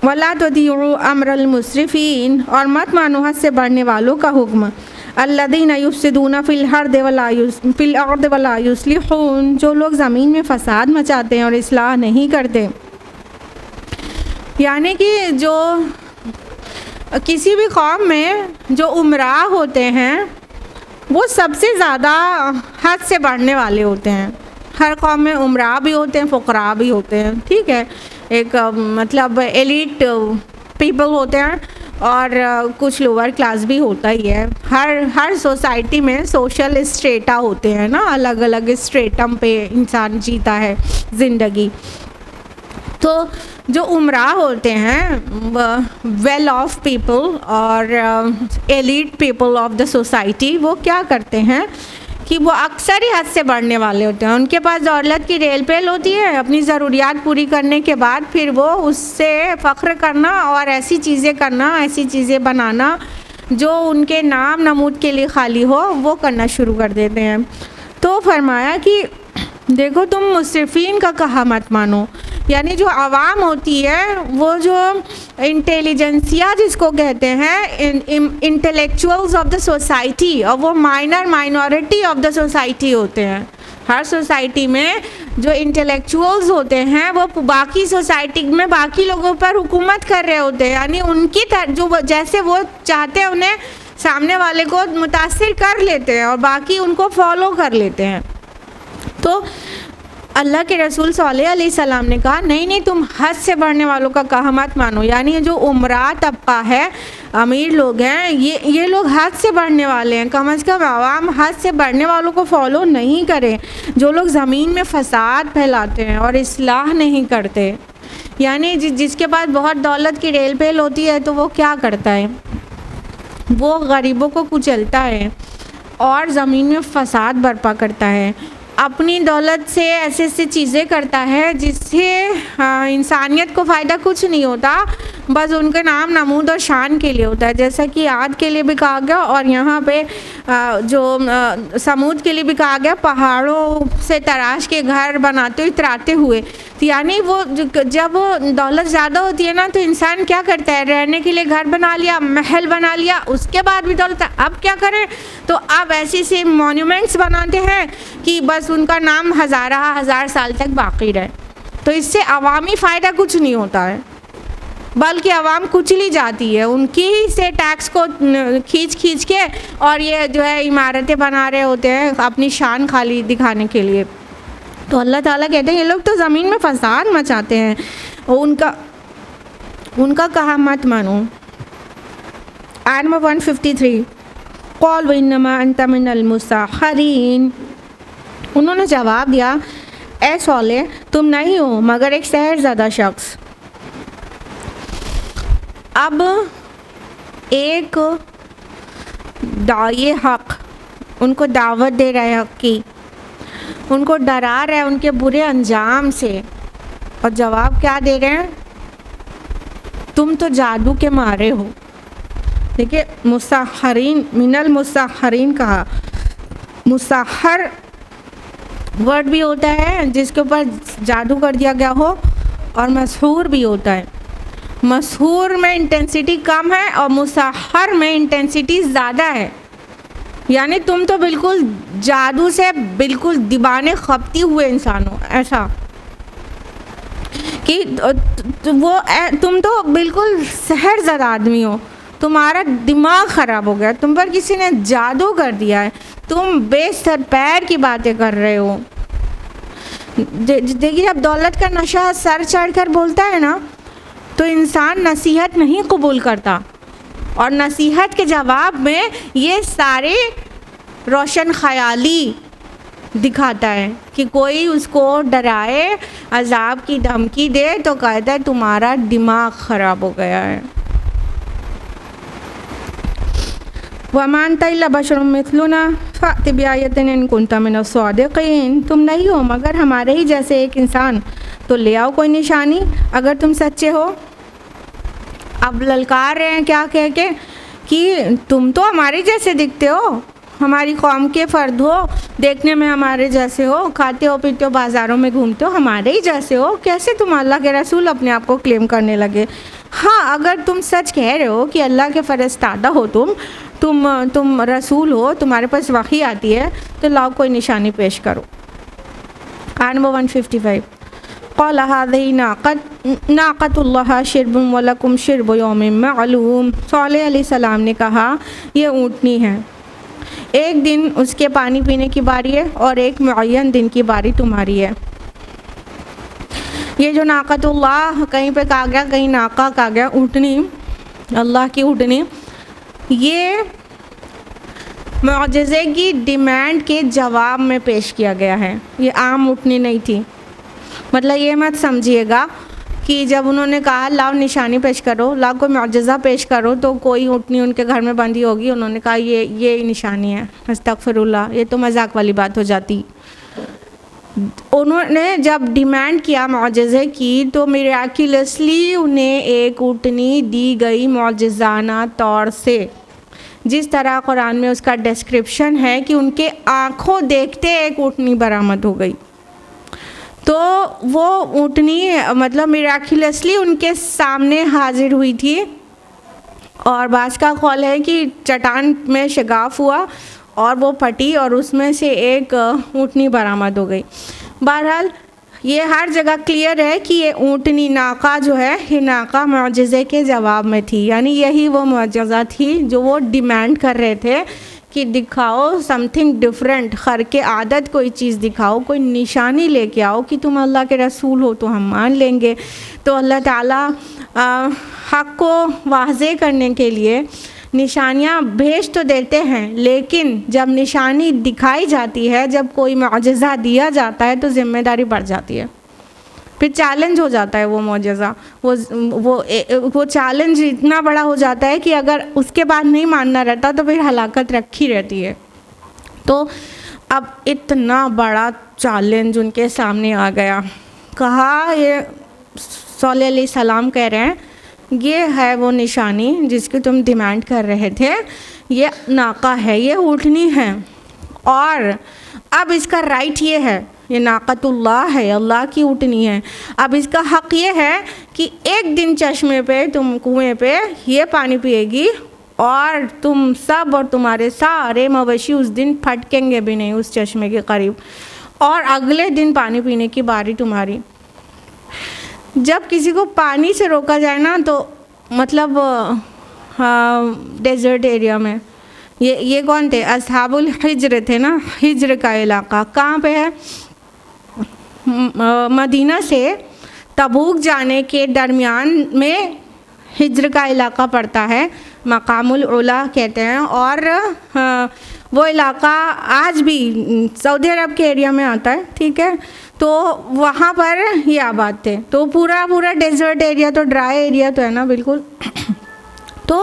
वला तुतीउ अम्रल मुस्रिफीन, और मत मानो हद से बढ़ने वालों का हुक्म। अल्लज़ीना युफ़सिदूना फ़िल अर्द वला युस्लिहून, जो लोग ज़मीन में फ़साद मचाते हैं और इस्लाह नहीं करते। यानी कि जो किसी भी कौम में जो उमरा होते हैं वो सबसे ज़्यादा हद से बढ़ने वाले होते हैं। हर कौम में उमरा भी होते हैं, फ़ुक़रा भी होते हैं, ठीक है। एक मतलब एलिट पीपल होते हैं और कुछ लोअर क्लास भी होता ही है। हर सोसाइटी में सोशल स्ट्रेटा होते हैं ना, अलग अलग स्ट्रेटम पे इंसान जीता है ज़िंदगी। तो जो उमरा होते हैं, वेल ऑफ पीपल और elite people of the society, वो क्या करते हैं कि वो अक्सर ही हद से बढ़ने वाले होते हैं। उनके पास दौलत की रेल पेल होती है, अपनी ज़रूरियात पूरी करने के बाद फिर वो उससे फ़ख्र करना और ऐसी चीज़ें करना, ऐसी चीज़ें बनाना जो उनके नाम नमूद के लिए खाली हो, वो करना शुरू कर देते हैं। तो फरमाया कि देखो तुम मुस्रिफीन का कहा मत मानो, यानी जो आवाम होती है वो जो इंटेलिजेंसिया जिसको कहते हैं, इंटेलेक्चुअल्स ऑफ द सोसाइटी, और वो माइनॉरिटी ऑफ द सोसाइटी होते हैं। हर सोसाइटी में जो इंटेलेक्चुअल्स होते हैं वो बाकी सोसाइटी में बाकी लोगों पर हुकूमत कर रहे होते हैं, यानी उनकी जो जैसे वो चाहते हैं उन्हें सामने वाले को मुतासिर कर लेते हैं और बाकी उनको फॉलो कर लेते हैं। तो अल्लाह के रसूल सल्लल्लाहु अलैहि वसल्लम ने कहा नहीं तुम हद से बढ़ने वालों का कहा मत मानो, यानी जो उमरा तबका है, अमीर लोग हैं, ये लोग हद से बढ़ने वाले हैं। कम अज़ कम आवाम हद से बढ़ने वालों को फॉलो नहीं करें, जो लोग ज़मीन में फ़साद फैलाते हैं और इस्लाह नहीं करते। यानी जिसके पास बहुत दौलत की रेल पेल होती है तो वो क्या करता है, वो गरीबों को कुचलता है और ज़मीन में फ़साद बर्पा करता है, अपनी दौलत से ऐसे ऐसे चीज़ें करता है जिससे इंसानियत को फ़ायदा कुछ नहीं होता, बस उनके नाम नमूद और शान के लिए होता है। जैसा कि आद के लिए भी कहा गया और यहाँ पे जो समूद के लिए भी कहा गया, पहाड़ों से तराश के घर बनाते हुए इतराते हुए। तो यानी वो जब दौलत ज़्यादा होती है ना तो इंसान क्या करता है, रहने के लिए घर बना लिया, महल बना लिया, उसके बाद भी दौलत, अब क्या करें, तो अब ऐसे से मॉन्यूमेंट्स बनाते हैं कि बस उनका नाम हज़ार साल तक बाकी रहे। तो इससे अवामी फ़ायदा कुछ नहीं होता है, बल्कि आवाम कुचली जाती है, उनकी ही से टैक्स को खींच के, और ये जो है इमारतें बना रहे होते हैं अपनी शान खाली दिखाने के लिए। तो अल्लाह ताला कहते हैं ये लोग तो ज़मीन में फ़साद मचाते हैं, उनका कहा मत मानो। आयत नंबर 153, क़ाल इन्नमा अंत मिनल मुसहरीन, उन्होंने जवाब दिया ऐ सौले तुम नहीं हो मगर एक सहरज़दा शख्स। अब एक दाई हक़ उनको दावत दे रहा है, हक़ की, उनको डरा रहा है उनके बुरे अंजाम से, और जवाब क्या दे रहे हैं, तुम तो जादू के मारे हो। देखिए मुसहरीन, मिनल मुसहरीन कहा, मुसहर वर्ड भी होता है जिसके ऊपर जादू कर दिया गया हो, और मशहूर भी होता है। मशहूर में इंटेंसिटी कम है और मुसहर में इंटेंसिटी ज़्यादा है, यानी तुम तो बिल्कुल जादू से बिल्कुल दीवाने खपती हुए इंसान हो, ऐसा। कि तुम तो बिल्कुल सहरज़दा आदमी हो, तुम्हारा दिमाग ख़राब हो गया, तुम पर किसी ने जादू कर दिया है, तुम बेसर पैर की बातें कर रहे हो। देखिए, जब दौलत का नशा सर चढ़ कर बोलता है ना, तो इंसान नसीहत नहीं कबूल करता, और नसीहत के जवाब में ये सारे रोशन ख़याली दिखाता है कि कोई उसको डराए, अजाब की धमकी दे तो कहता है तुम्हारा दिमाग ख़राब हो गया है। वमान तइल्ला बशरुम मिथलुना फ़अति बिआयतिन इन कुंता मिनस सादिक़ीन, तुम नहीं हो मगर हमारे ही जैसे एक इंसान, तो ले आओ कोई निशानी अगर तुम सच्चे हो। अब ललकार रहे हैं क्या कह के कि तुम तो हमारे जैसे दिखते हो, हमारी कौम के फ़र्द हो, देखने में हमारे जैसे हो, खाते हो पीते हो, बाज़ारों में घूमते हो, हमारे ही जैसे हो, कैसे तुम अल्लाह के रसूल अपने आप को क्लेम करने लगे। हाँ, अगर तुम सच कह रहे हो कि अल्लाह के फ़रिश्ता हो, तुम रसूल हो, तुम्हारे पास वही आती है, तो लाओ कोई निशानी पेश करो। आयत नंबर 155, क़ाल हाज़िही नाक़तुल्लाह शिरबुन व लकुम शिरबु यौमिन मअलूम। सॉलेह अलैहिस्सलाम ने कहा ये ऊँटनी है, एक दिन उसके पानी पीने की बारी है और एक मुअय्यन दिन की बारी तुम्हारी है। ये जो नाक़तुल्लाह कहीं पे कहा गया, कहीं नाका कहा गया, ऊँटनी, अल्लाह की ऊँटनी, ये मुअजिज़े की डिमांड के जवाब में पेश किया गया है। ये आम ऊँटनी नहीं थी। मतलब ये मत समझिएगा कि जब उन्होंने कहा लाओ निशानी पेश करो, लाओ कोई मुअजिज़ा पेश करो, तो कोई ऊँटनी उनके घर में बंधी होगी, उन्होंने कहा ये निशानी है, अस्तगफिरुल्लाह, ये तो मजाक वाली बात हो जाती। उन्होंने जब डिमांड किया मुअजिज़े की, तो मिराकुलसली उन्हें एक ऊँटनी दी गई मुअजिज़ाना तौर से, जिस तरह कुरान में उसका डिस्क्रिप्शन है कि उनके आँखों देखते एक ऊँटनी बरामद हो गई। तो वो ऊँटनी मतलब मिराकुलसली उनके सामने हाजिर हुई थी, और बाज का कौल है कि चट्टान में शगाफ हुआ और वो फटी और उसमें से एक ऊँटनी बरामद हो गई। बहरहाल ये हर जगह क्लियर है कि ये ऊँटनी नाका जो है, ये नाका मुअजिज़े के जवाब में थी, यानी यही वो मुअजिज़ा थी जो वो डिमांड कर रहे थे कि दिखाओ समथिंग डिफरेंट, खर्क़े आदत कोई चीज़ दिखाओ, कोई निशानी लेके आओ कि तुम अल्लाह के रसूल हो तो हम मान लेंगे। तो अल्लाह ताला हक़ को वाज़े करने के लिए निशानियाँ भेज तो देते हैं, लेकिन जब निशानी दिखाई जाती है, जब कोई मुअजिज़ा दिया जाता है, तो ज़िम्मेदारी बढ़ जाती है, फिर चैलेंज हो जाता है वो मुअजिज़ा। वो चैलेंज इतना बड़ा हो जाता है कि अगर उसके बाद नहीं मानना रहता तो फिर हलाकत रखी रहती है। तो अब इतना बड़ा चैलेंज उनके सामने आ गया। कहा, ये सल्लल्लाहु अलैहि वसल्लम कह रहे हैं ये है वो निशानी जिसकी तुम डिमांड कर रहे थे, ये नाका है, ये ऊँटनी है, और अब इसका राइट ये है, ये नाक़तुल्लाह है, अल्लाह की ऊँटनी है। अब इसका हक़ ये है कि एक दिन चश्मे पे, तुम कुएं पे ये पानी पिएगी, और तुम सब और तुम्हारे सारे मवेशी उस दिन फटकेंगे भी नहीं उस चश्मे के करीब, और अगले दिन पानी पीने की बारी तुम्हारी। जब किसी को पानी से रोका जाए ना, तो मतलब डेजर्ट एरिया में, ये कौन थे? असहाबुल हिज्र थे ना, हिज्र का इलाका कहाँ पे है? मदीना से तबूक जाने के दरमियान में हिज्र का इलाका पड़ता है, मकामुल उला कहते हैं, और वो इलाका आज भी सऊदी अरब के एरिया में आता है, ठीक है। तो वहाँ पर ये आबाद थे। तो पूरा डेजर्ट एरिया, तो ड्राई एरिया तो है ना बिल्कुल। तो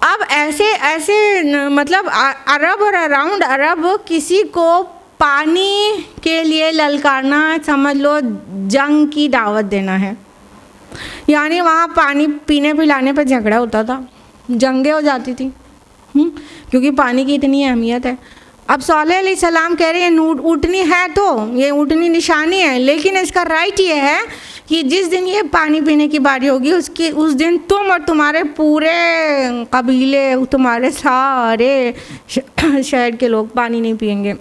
अब ऐसे मतलब अरब और अराउंड अरब किसी को पानी के लिए ललकारना, समझ लो जंग की दावत देना है। यानी वहाँ पानी पीने पिलाने पर झगड़ा होता था, जंगें हो जाती थी, क्योंकि पानी की इतनी अहमियत है। अब सल्लल्लाहु अलैहि वसल्लम कह रहे हैं ऊँटनी है, तो ये ऊँटनी निशानी है, लेकिन इसका राइट ये है कि जिस दिन ये पानी पीने की बारी होगी, उस दिन तुम और तुम्हारे पूरे कबीले, तुम्हारे सारे शहर के लोग पानी नहीं पिएंगे।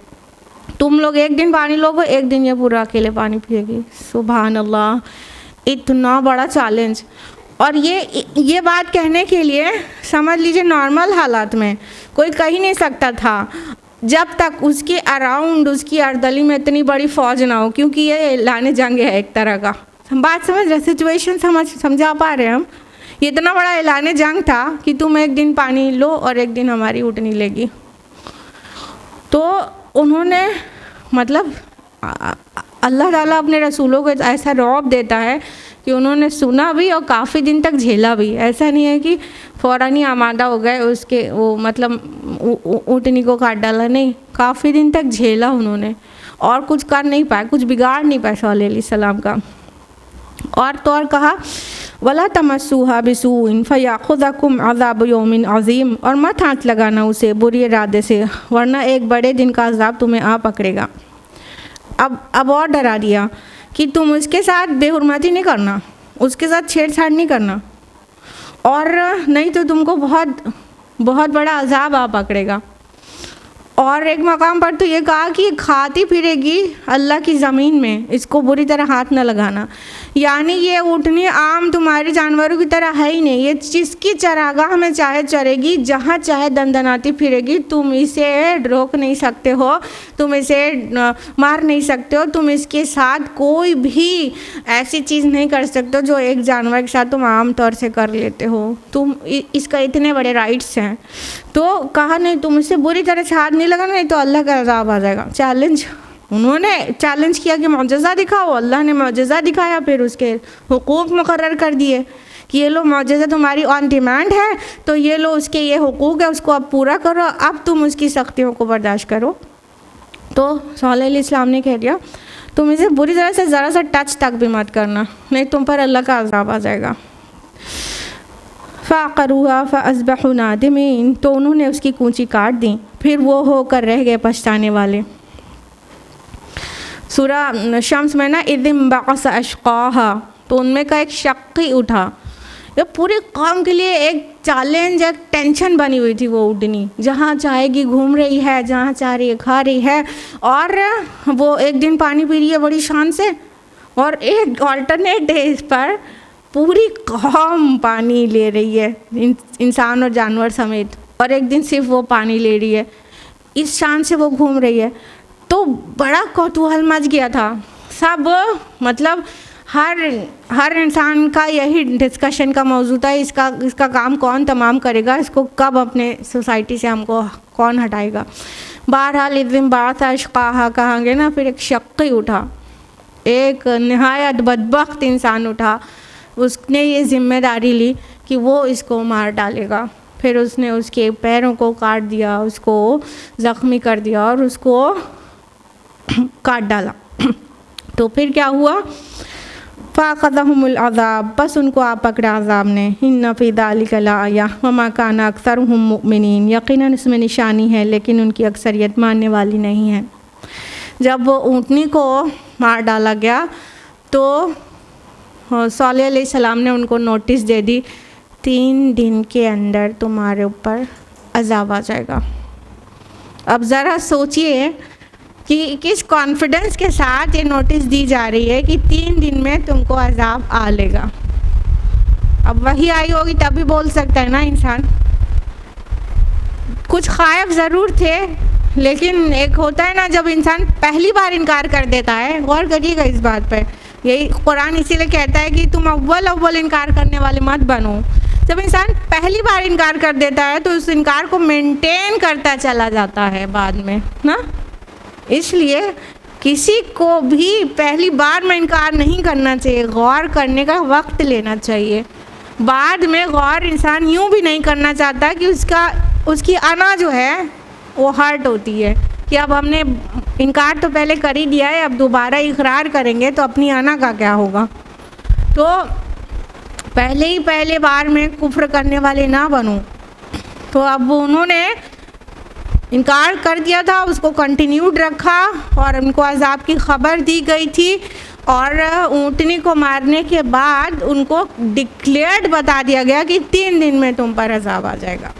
तुम लोग एक दिन पानी लोगे, एक दिन ये पूरा अकेले पानी पिएगी। सुभान अल्लाह। इतना बड़ा चैलेंज। और ये बात कहने के लिए समझ लीजिए नॉर्मल हालात में कोई कह ही नहीं सकता था जब तक उसके अराउंड उसकी अर्दली में इतनी बड़ी फ़ौज ना हो, क्योंकि ये ऐलान जंग है एक तरह का। बात समझ रहे, सिचुएशन समझा पा रहे हैं हम। ये इतना बड़ा ऐलान जंग था कि तुम एक दिन पानी लो और एक दिन हमारी ऊँटनी लेगी। तो उन्होंने मतलब अल्लाह ताला अपने रसूलों को ऐसा रौब देता है कि उन्होंने सुना भी और काफ़ी दिन तक झेला भी। ऐसा नहीं है कि फ़ौरन ही आमादा हो गए उसके वो मतलब ऊँटनी को काट डाला, नहीं, काफ़ी दिन तक झेला उन्होंने और कुछ कर नहीं पाए, कुछ बिगाड़ नहीं पाए सल्लल्लाहु अलैहि वसल्लम का। और तो और कहा वला तमस्सूहा बिसूइन फयाखुदकुम अज़ाब यौमिन अज़ीम, और मत हाथ लगाना उसे बुरी इरादे से वरना एक बड़े दिन का अज़ाब तुम्हें आ पकड़ेगा। अब और डरा दिया कि तुम उसके साथ बेहुरमती नहीं करना, उसके साथ छेड़छाड़ नहीं करना, और नहीं तो तुमको बहुत बहुत बड़ा अज़ाब आ पकड़ेगा। और एक मकाम पर तो ये कहा कि खाती फिरेगी अल्लाह की ज़मीन में, इसको बुरी तरह हाथ न लगाना। यानी ये ऊँटनी आम तुम्हारे जानवरों की तरह है ही नहीं, ये जिसकी चरागाह में चाहे चरेगी, जहाँ चाहे दंदनाती फिरेगी, तुम इसे रोक नहीं सकते हो, तुम इसे मार नहीं सकते हो, तुम इसके साथ कोई भी ऐसी चीज़ नहीं कर सकते हो जो एक जानवर के साथ तुम आम तौर से कर लेते हो। तुम इसका इतने बड़े राइट्स हैं। तो कहा नहीं, तुम इसे बुरी तरह से हाथ नहीं लगाना, नहीं तो अल्लाह का अज़ाब आ जाएगा। चैलेंज, उन्होंने चैलेंज किया कि मौजज़ा दिखाओ, अल्लाह ने मौजज़ा दिखाया, फिर उसके हुकूक मुकर्रर कर दिए कि ये लो मौजज़ा तुम्हारी ऑन डिमांड है, तो ये लो उसके ये हुकूक है, उसको अब पूरा करो, अब तुम उसकी सख्तियों को बर्दाश्त करो। तो सल्लल्लाहु अलैहि वसल्लम ने कह दिया तुम इसे बुरी तरह से ज़रा सा टच तक भी मत करना, नहीं तुम पर अल्लाह का अज़ाब आ जाएगा। फ़ाक़रूहा फ़अस्बहू नादिमीन, तो उन्होंने उसकी कूंची काट दी, फिर वो होकर रह गए पछताने वाले। सूरह शम्स में ना इज़िम बअस अशक़ाहा, तो उनमें का एक शक्की उठा। ये पूरे कौम के लिए एक चैलेंज, एक टेंशन बनी हुई थी वो ऊँटनी, जहाँ चाहेगी घूम रही है, जहाँ चाह रही है खा रही है, और वो एक दिन पानी पी रही है बड़ी शान से, और एक ऑल्टरनेट डेज पर पूरी कौम पानी ले रही है, इंसान और जानवर समेत, और एक दिन सिर्फ वो पानी ले रही है, इस शान से वो घूम रही है। तो बड़ा कौतूहल मच गया था सब, मतलब हर इंसान का यही डिस्कशन का मौजू था, इसका काम कौन तमाम करेगा, इसको कब अपने सोसाइटी से हमको कौन हटाएगा। बहरहाल इज़िम बअस अशक़ाहा कहांगे ना, फिर एक शक्की उठा, एक नहायत बदबख्त इंसान उठा, उसने ये जिम्मेदारी ली कि वो इसको मार डालेगा। फिर उसने उसके पैरों को काट दिया, उसको ज़ख्मी कर दिया और उसको काट डाला। तो फिर क्या हुआ, फ़ाक़ज़हुमुल अज़ाब, बस उनको आ पकड़ा अज़ाब ने। इन्न फ़ी ज़ालिका लआया वमा काना अक्सरुहुम मुमिनीन, यकीनन इसमें निशानी है लेकिन उनकी अक्सरियत मानने वाली नहीं है। जब वो ऊँटनी को मार डाला गया तो सल्लल्लाहु अलैहि वसल्लम ने उनको नोटिस दे दी, 3 दिन के अंदर तुम्हारे ऊपर अज़ाब आ जाएगा। अब ज़रा सोचिए कि किस कॉन्फिडेंस के साथ ये नोटिस दी जा रही है कि 3 दिन में तुमको अज़ाब आ लेगा। अब वही आई होगी तभी बोल सकता है ना इंसान। कुछ ख़ायफ ज़रूर थे, लेकिन एक होता है ना जब इंसान पहली बार इनकार कर देता है, गौर करिएगा इस बात पर। यही कुरान इसीलिए कहता है कि तुम अव्वल इनकार करने वाले मत बनो। जब इंसान पहली बार इनकार कर देता है तो उस इनकार को मेंटेन करता चला जाता है बाद में ना। इसलिए किसी को भी पहली बार में इनकार नहीं करना चाहिए, गौर करने का वक्त लेना चाहिए। बाद में गौर इंसान यूँ भी नहीं करना चाहता कि उसकी अना जो है वो हर्ट होती है कि अब हमने इनकार तो पहले कर ही दिया है, अब दोबारा इकरार करेंगे तो अपनी अना का क्या होगा। तो पहले बार में कुफ्र करने वाले ना बनो। तो अब उन्होंने इनकार कर दिया था, उसको कंटिन्यूड रखा और उनको अज़ाब की ख़बर दी गई थी, और ऊँटनी को मारने के बाद उनको डिक्लेयर्ड बता दिया गया कि 3 दिन में तुम पर अज़ाब आ जाएगा।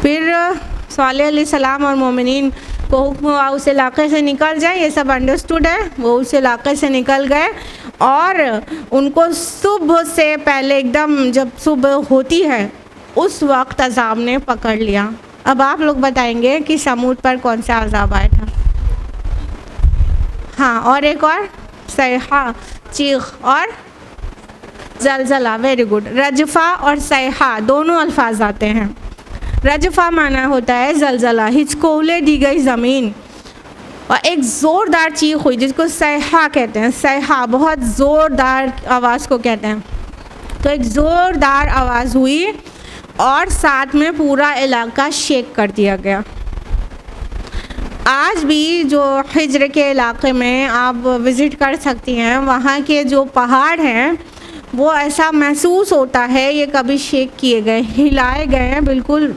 फिर सालेह अलैहिस्सलाम और मोमिनीन को हुक्म हुआ उस इलाके से निकल जाए, ये सब अंडरस्टूड है। वो उस इलाके से निकल गए और उनको सुबह से पहले एकदम जब सुबह होती है उस वक्त अज़ाब ने पकड़ लिया। अब आप लोग बताएंगे कि समूद पर कौन सा अज़ाब आया था? हाँ, और एक और सैहा, चीख और जलजला। Very good. रजफ़ा और सैहा दोनों अल्फाज आते हैं। रजफ़ा माना होता है जलजला, हिचकोले दी गई ज़मीन, और एक ज़ोरदार चीख हुई जिसको सैहा कहते हैं। सैहा बहुत ज़ोरदार आवाज़ को कहते हैं। तो एक ज़ोरदार आवाज़ हुई और साथ में पूरा इलाका शेक कर दिया गया। आज भी जो हिज्र के इलाके में आप विज़िट कर सकती हैं, वहाँ के जो पहाड़ हैं वो ऐसा महसूस होता है ये कभी शेक किए गए, हिलाए गए हैं बिल्कुल।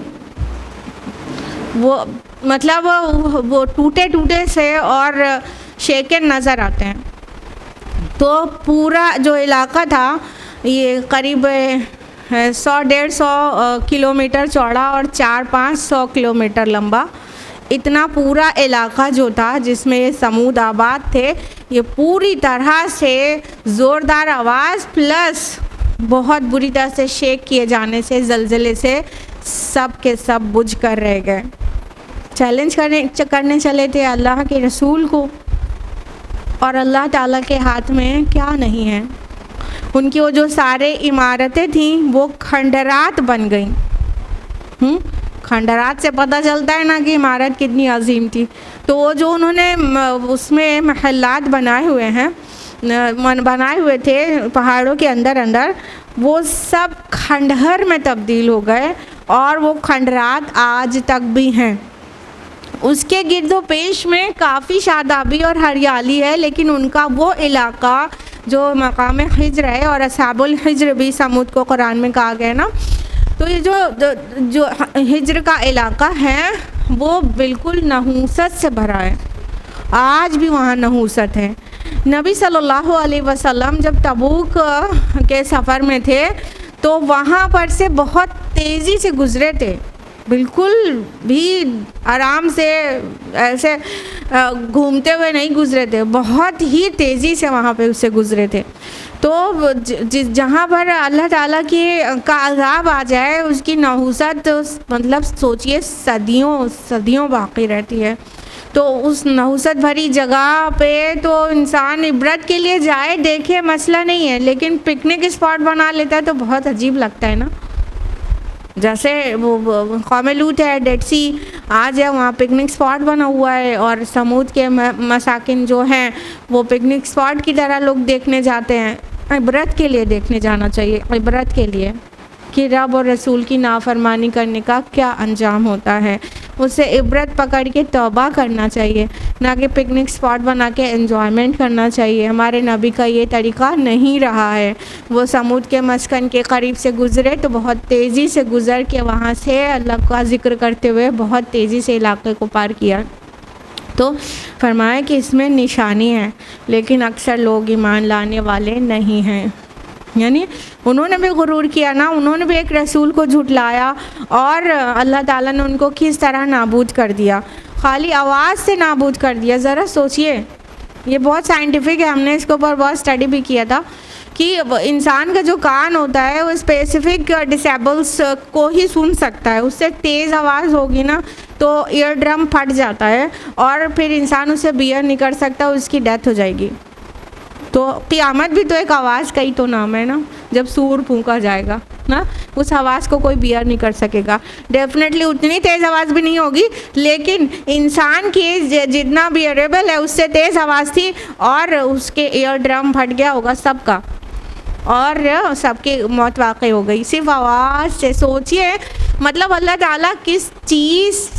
वो मतलब वो टूटे टूटे से और शेके नज़र आते हैं। तो पूरा जो इलाका था ये करीब 100-150 किलोमीटर चौड़ा और 400-500 किलोमीटर लंबा, इतना पूरा इलाका जो था जिसमें ये समूद आबाद थे, ये पूरी तरह से ज़ोरदार आवाज़ प्लस बहुत बुरी तरह से शेक किए जाने से, ज़लज़ले से सब के सब बुझ कर रह गए। चैलेंज करने चले थे अल्लाह के रसूल को, और अल्लाह ताला के हाथ में क्या नहीं है। उनकी वो जो सारे इमारतें थीं वो खंडरात बन गई। खंडरात से पता चलता है ना कि इमारत कितनी अजीम थी। तो वो जो उन्होंने उसमें महल्लात बनाए हुए थे पहाड़ों के अंदर अंदर, वो सब खंडहर में तब्दील हो गए और वो खंडरात आज तक भी हैं। उसके गिर्दो पेश में काफ़ी शादाबी और हरियाली है, लेकिन उनका वो इलाका जो मकाम हिज्र है, और असहाबुल हिज्र भी समूद को कुरान में कहा गया ना, तो ये जो हिज्र का इलाका है वो बिल्कुल नहूसत से भरा है। आज भी वहाँ नहूसत है। नबी सल्लल्लाहु अलैहि वसल्लम जब तबूक के सफ़र में थे तो वहाँ पर से बहुत तेज़ी से गुज़रे थे, बिल्कुल भी आराम से ऐसे घूमते हुए नहीं गुज़रे थे, बहुत ही तेज़ी से वहाँ पे उससे गुज़रे थे। तो जहाँ पर अल्लाह ताला का अज़ाब आ जाए उसकी नहूसत मतलब सोचिए सदियों बाकी रहती है। तो उस नहूसत भरी जगह पे तो इंसान इबरत के लिए जाए, देखे, मसला नहीं है, लेकिन पिकनिक स्पॉट बना लेता है तो बहुत अजीब लगता है ना। जैसे वो कौम लूत है, डेड सी आज है, वहाँ पिकनिक स्पॉट बना हुआ है, और समूद के मसाकिन जो हैं वो पिकनिक स्पॉट की तरह लोग देखने जाते हैं। इबरत के लिए देखने जाना चाहिए, इबरत के लिए कि रब और रसूल की नाफरमानी करने का क्या अंजाम होता है। उससे इबरत पकड़ के तौबा करना चाहिए, ना कि पिकनिक स्पॉट बना के एंजॉयमेंट करना चाहिए। हमारे नबी का ये तरीक़ा नहीं रहा है। वो समूद के मस्कन के करीब से गुज़रे तो बहुत तेज़ी से गुज़र के वहाँ से अल्लाह का ज़िक्र करते हुए बहुत तेज़ी से इलाके को पार किया। तो फरमाया कि इसमें निशानी है, लेकिन अक्सर लोग ईमान लाने वाले नहीं हैं। यानी उन्होंने भी गुरूर किया ना, उन्होंने भी एक रसूल को झुटलाया और अल्लाह ताला ने उनको किस तरह नाबूद कर दिया, खाली आवाज़ से नाबूद कर दिया। ज़रा सोचिए, ये बहुत साइंटिफिक है, हमने इसके ऊपर बहुत स्टडी भी किया था कि इंसान का जो कान होता है वो स्पेसिफिक डिसेबल्स को ही सुन सकता है। उससे तेज़ आवाज़ होगी ना तो ईयर ड्रम फट जाता है और फिर इंसान उसे बियर नहीं कर सकता, उसकी डेथ हो जाएगी। तो क़ियामत भी तो एक आवाज़ का ही तो नाम है ना, जब सूर फूंका जाएगा ना, उस आवाज़ को कोई बियर नहीं कर सकेगा। डेफिनेटली उतनी तेज़ आवाज़ भी नहीं होगी, लेकिन इंसान की जितना बियरेबल है उससे तेज़ आवाज़ थी और उसके ईयर ड्रम फट गया होगा सबका और सबकी मौत वाक़ई हो गई सिर्फ आवाज़ से। सोचिए, मतलब अल्लाह ताला किस चीज़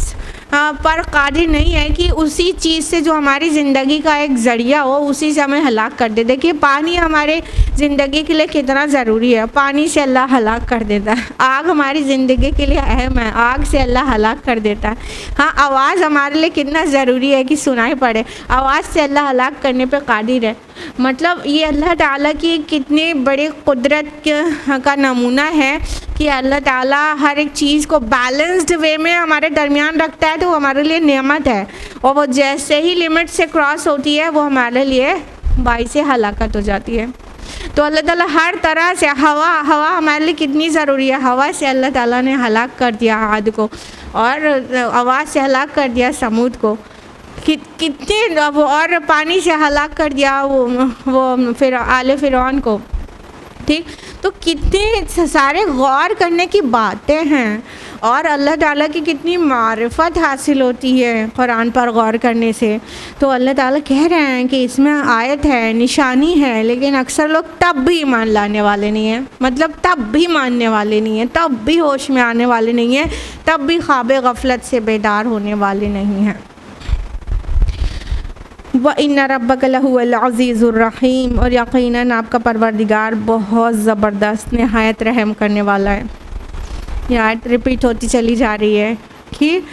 पर कादिर नहीं है कि उसी चीज़ से जो हमारी ज़िंदगी का एक ज़रिया हो उसी से हमें हलाक कर दे। देखिए, पानी हमारे ज़िंदगी के लिए कितना ज़रूरी है, पानी से अल्लाह हलाक कर देता है। आग हमारी ज़िंदगी के लिए अहम है, आग से अल्लाह हलाक कर देता है। हाँ, आवाज़ हमारे लिए कितना ज़रूरी है कि सुनाई पड़े, आवाज़ से अल्लाह हलाक करने पर कादिर है। मतलब ये अल्लाह ताला की कितनी बड़ी कुदरत का नमूना है कि अल्लाह ताला हर एक चीज़ को बैलेंस्ड वे में हमारे दरमियान रखता है, तो वो हमारे लिए नेमत है। और वो जैसे ही लिमिट से क्रॉस होती है वो हमारे लिए बाइस हलाकत हो जाती है। तो अल्लाह ताला हर तरह से हवा हमारे लिए कितनी ज़रूरी है। हवा से अल्लाह ताला ने हलाक कर दिया आद को, और आवाज़ से हलाक कर दिया समूद को, कितने और पानी से हलाक कर दिया वो फिर आले फिरौन को। ठीक, तो कितने सारे गौर करने की बातें हैं, और अल्लाह ताला की कितनी मारिफत हासिल होती है कुरान पर गौर करने से। तो अल्लाह ताला कह रहे हैं कि इसमें आयत है, निशानी है, लेकिन अक्सर लोग तब भी ईमान लाने वाले नहीं हैं, मतलब तब भी मानने वाले नहीं हैं, तब भी होश में आने वाले नहीं हैं, तब भी ख्वाब गफलत से बेदार होने वाले नहीं हैं। व इन्ना रब्बक लहुवल अज़ीज़ुर रहीम, और यकीनन आपका परवरदिगार बहुत ज़बरदस्त नहायत रहम करने वाला है। ये आयत रिपीट होती चली जा रही है। ठीक,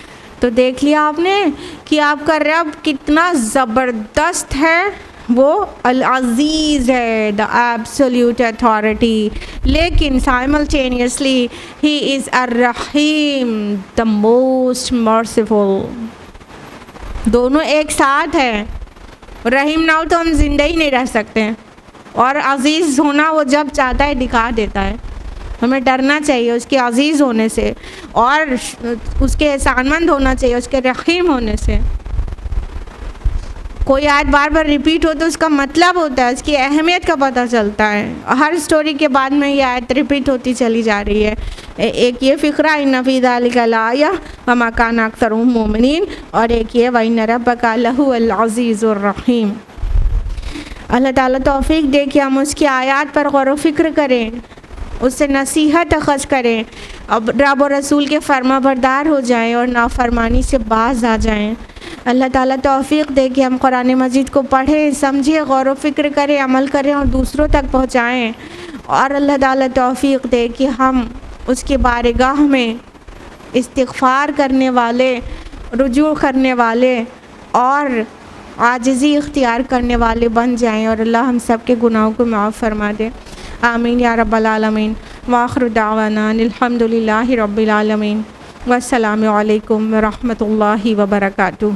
तो देख लिया आपने कि आपका रब कितना ज़बरदस्त है, वो अल अज़ीज़ है, द एब्सोल्यूट अथॉरिटी, लेकिन simultaneously he is Ar Rahim, the most merciful. दोनों एक साथ है। रहीम ना हो तो हम जिंदा ही नहीं रह सकते हैं, और अज़ीज़ होना वो जब चाहता है दिखा देता है। हमें डरना चाहिए उसके अज़ीज़ होने से, और उसके एहसानमंद होना चाहिए उसके रहीम होने से। कोई आयत बार बार रिपीट हो तो उसका मतलब होता है, उसकी अहमियत का पता चलता है। हर स्टोरी के बाद में ये आयत रिपीट होती चली जा रही है। एक ये फ़िक्रा इन्ना फ़ी ज़ालिका लाया व मा काना अक्सरुहुम मुमिनीन, और एक ये व इन्ना रब्बका लहुवल अज़ीज़ुर रहीम। अल्लाह ताला तौफ़ीक दे कि हम उसकी आयत पर गौर व फ़िक्र करें, उससे नसीहत अख़ज़ करें, अब रब और रसूल के फर्माबरदार हो जाएं और नाफरमानी से बाज आ जाएं। अल्लाह ताला तौफ़ीक दे कि हम कुरान मजीद को पढ़ें, समझें, गौर व फ़िक्र करें, अमल करें और दूसरों तक पहुँचाएँ। और अल्लाह ताला तौफ़ीक दे कि हम उसकी बारगाह में इस्तिग़फ़ार करने वाले, रुजू करने वाले और आजिज़ी इख्तियार करने वाले बन जाएं, और अल्लाह हम सब के गुनाहों को माफ़ फरमा दे। आमीन या रब्बल आलमीन। व आखिरु दावाना अल्हम्दुलिल्लाहि रब्बिल आलमीन। वस्सलामु अलैकुम व रहमतुल्लाहि व बरकातुहू।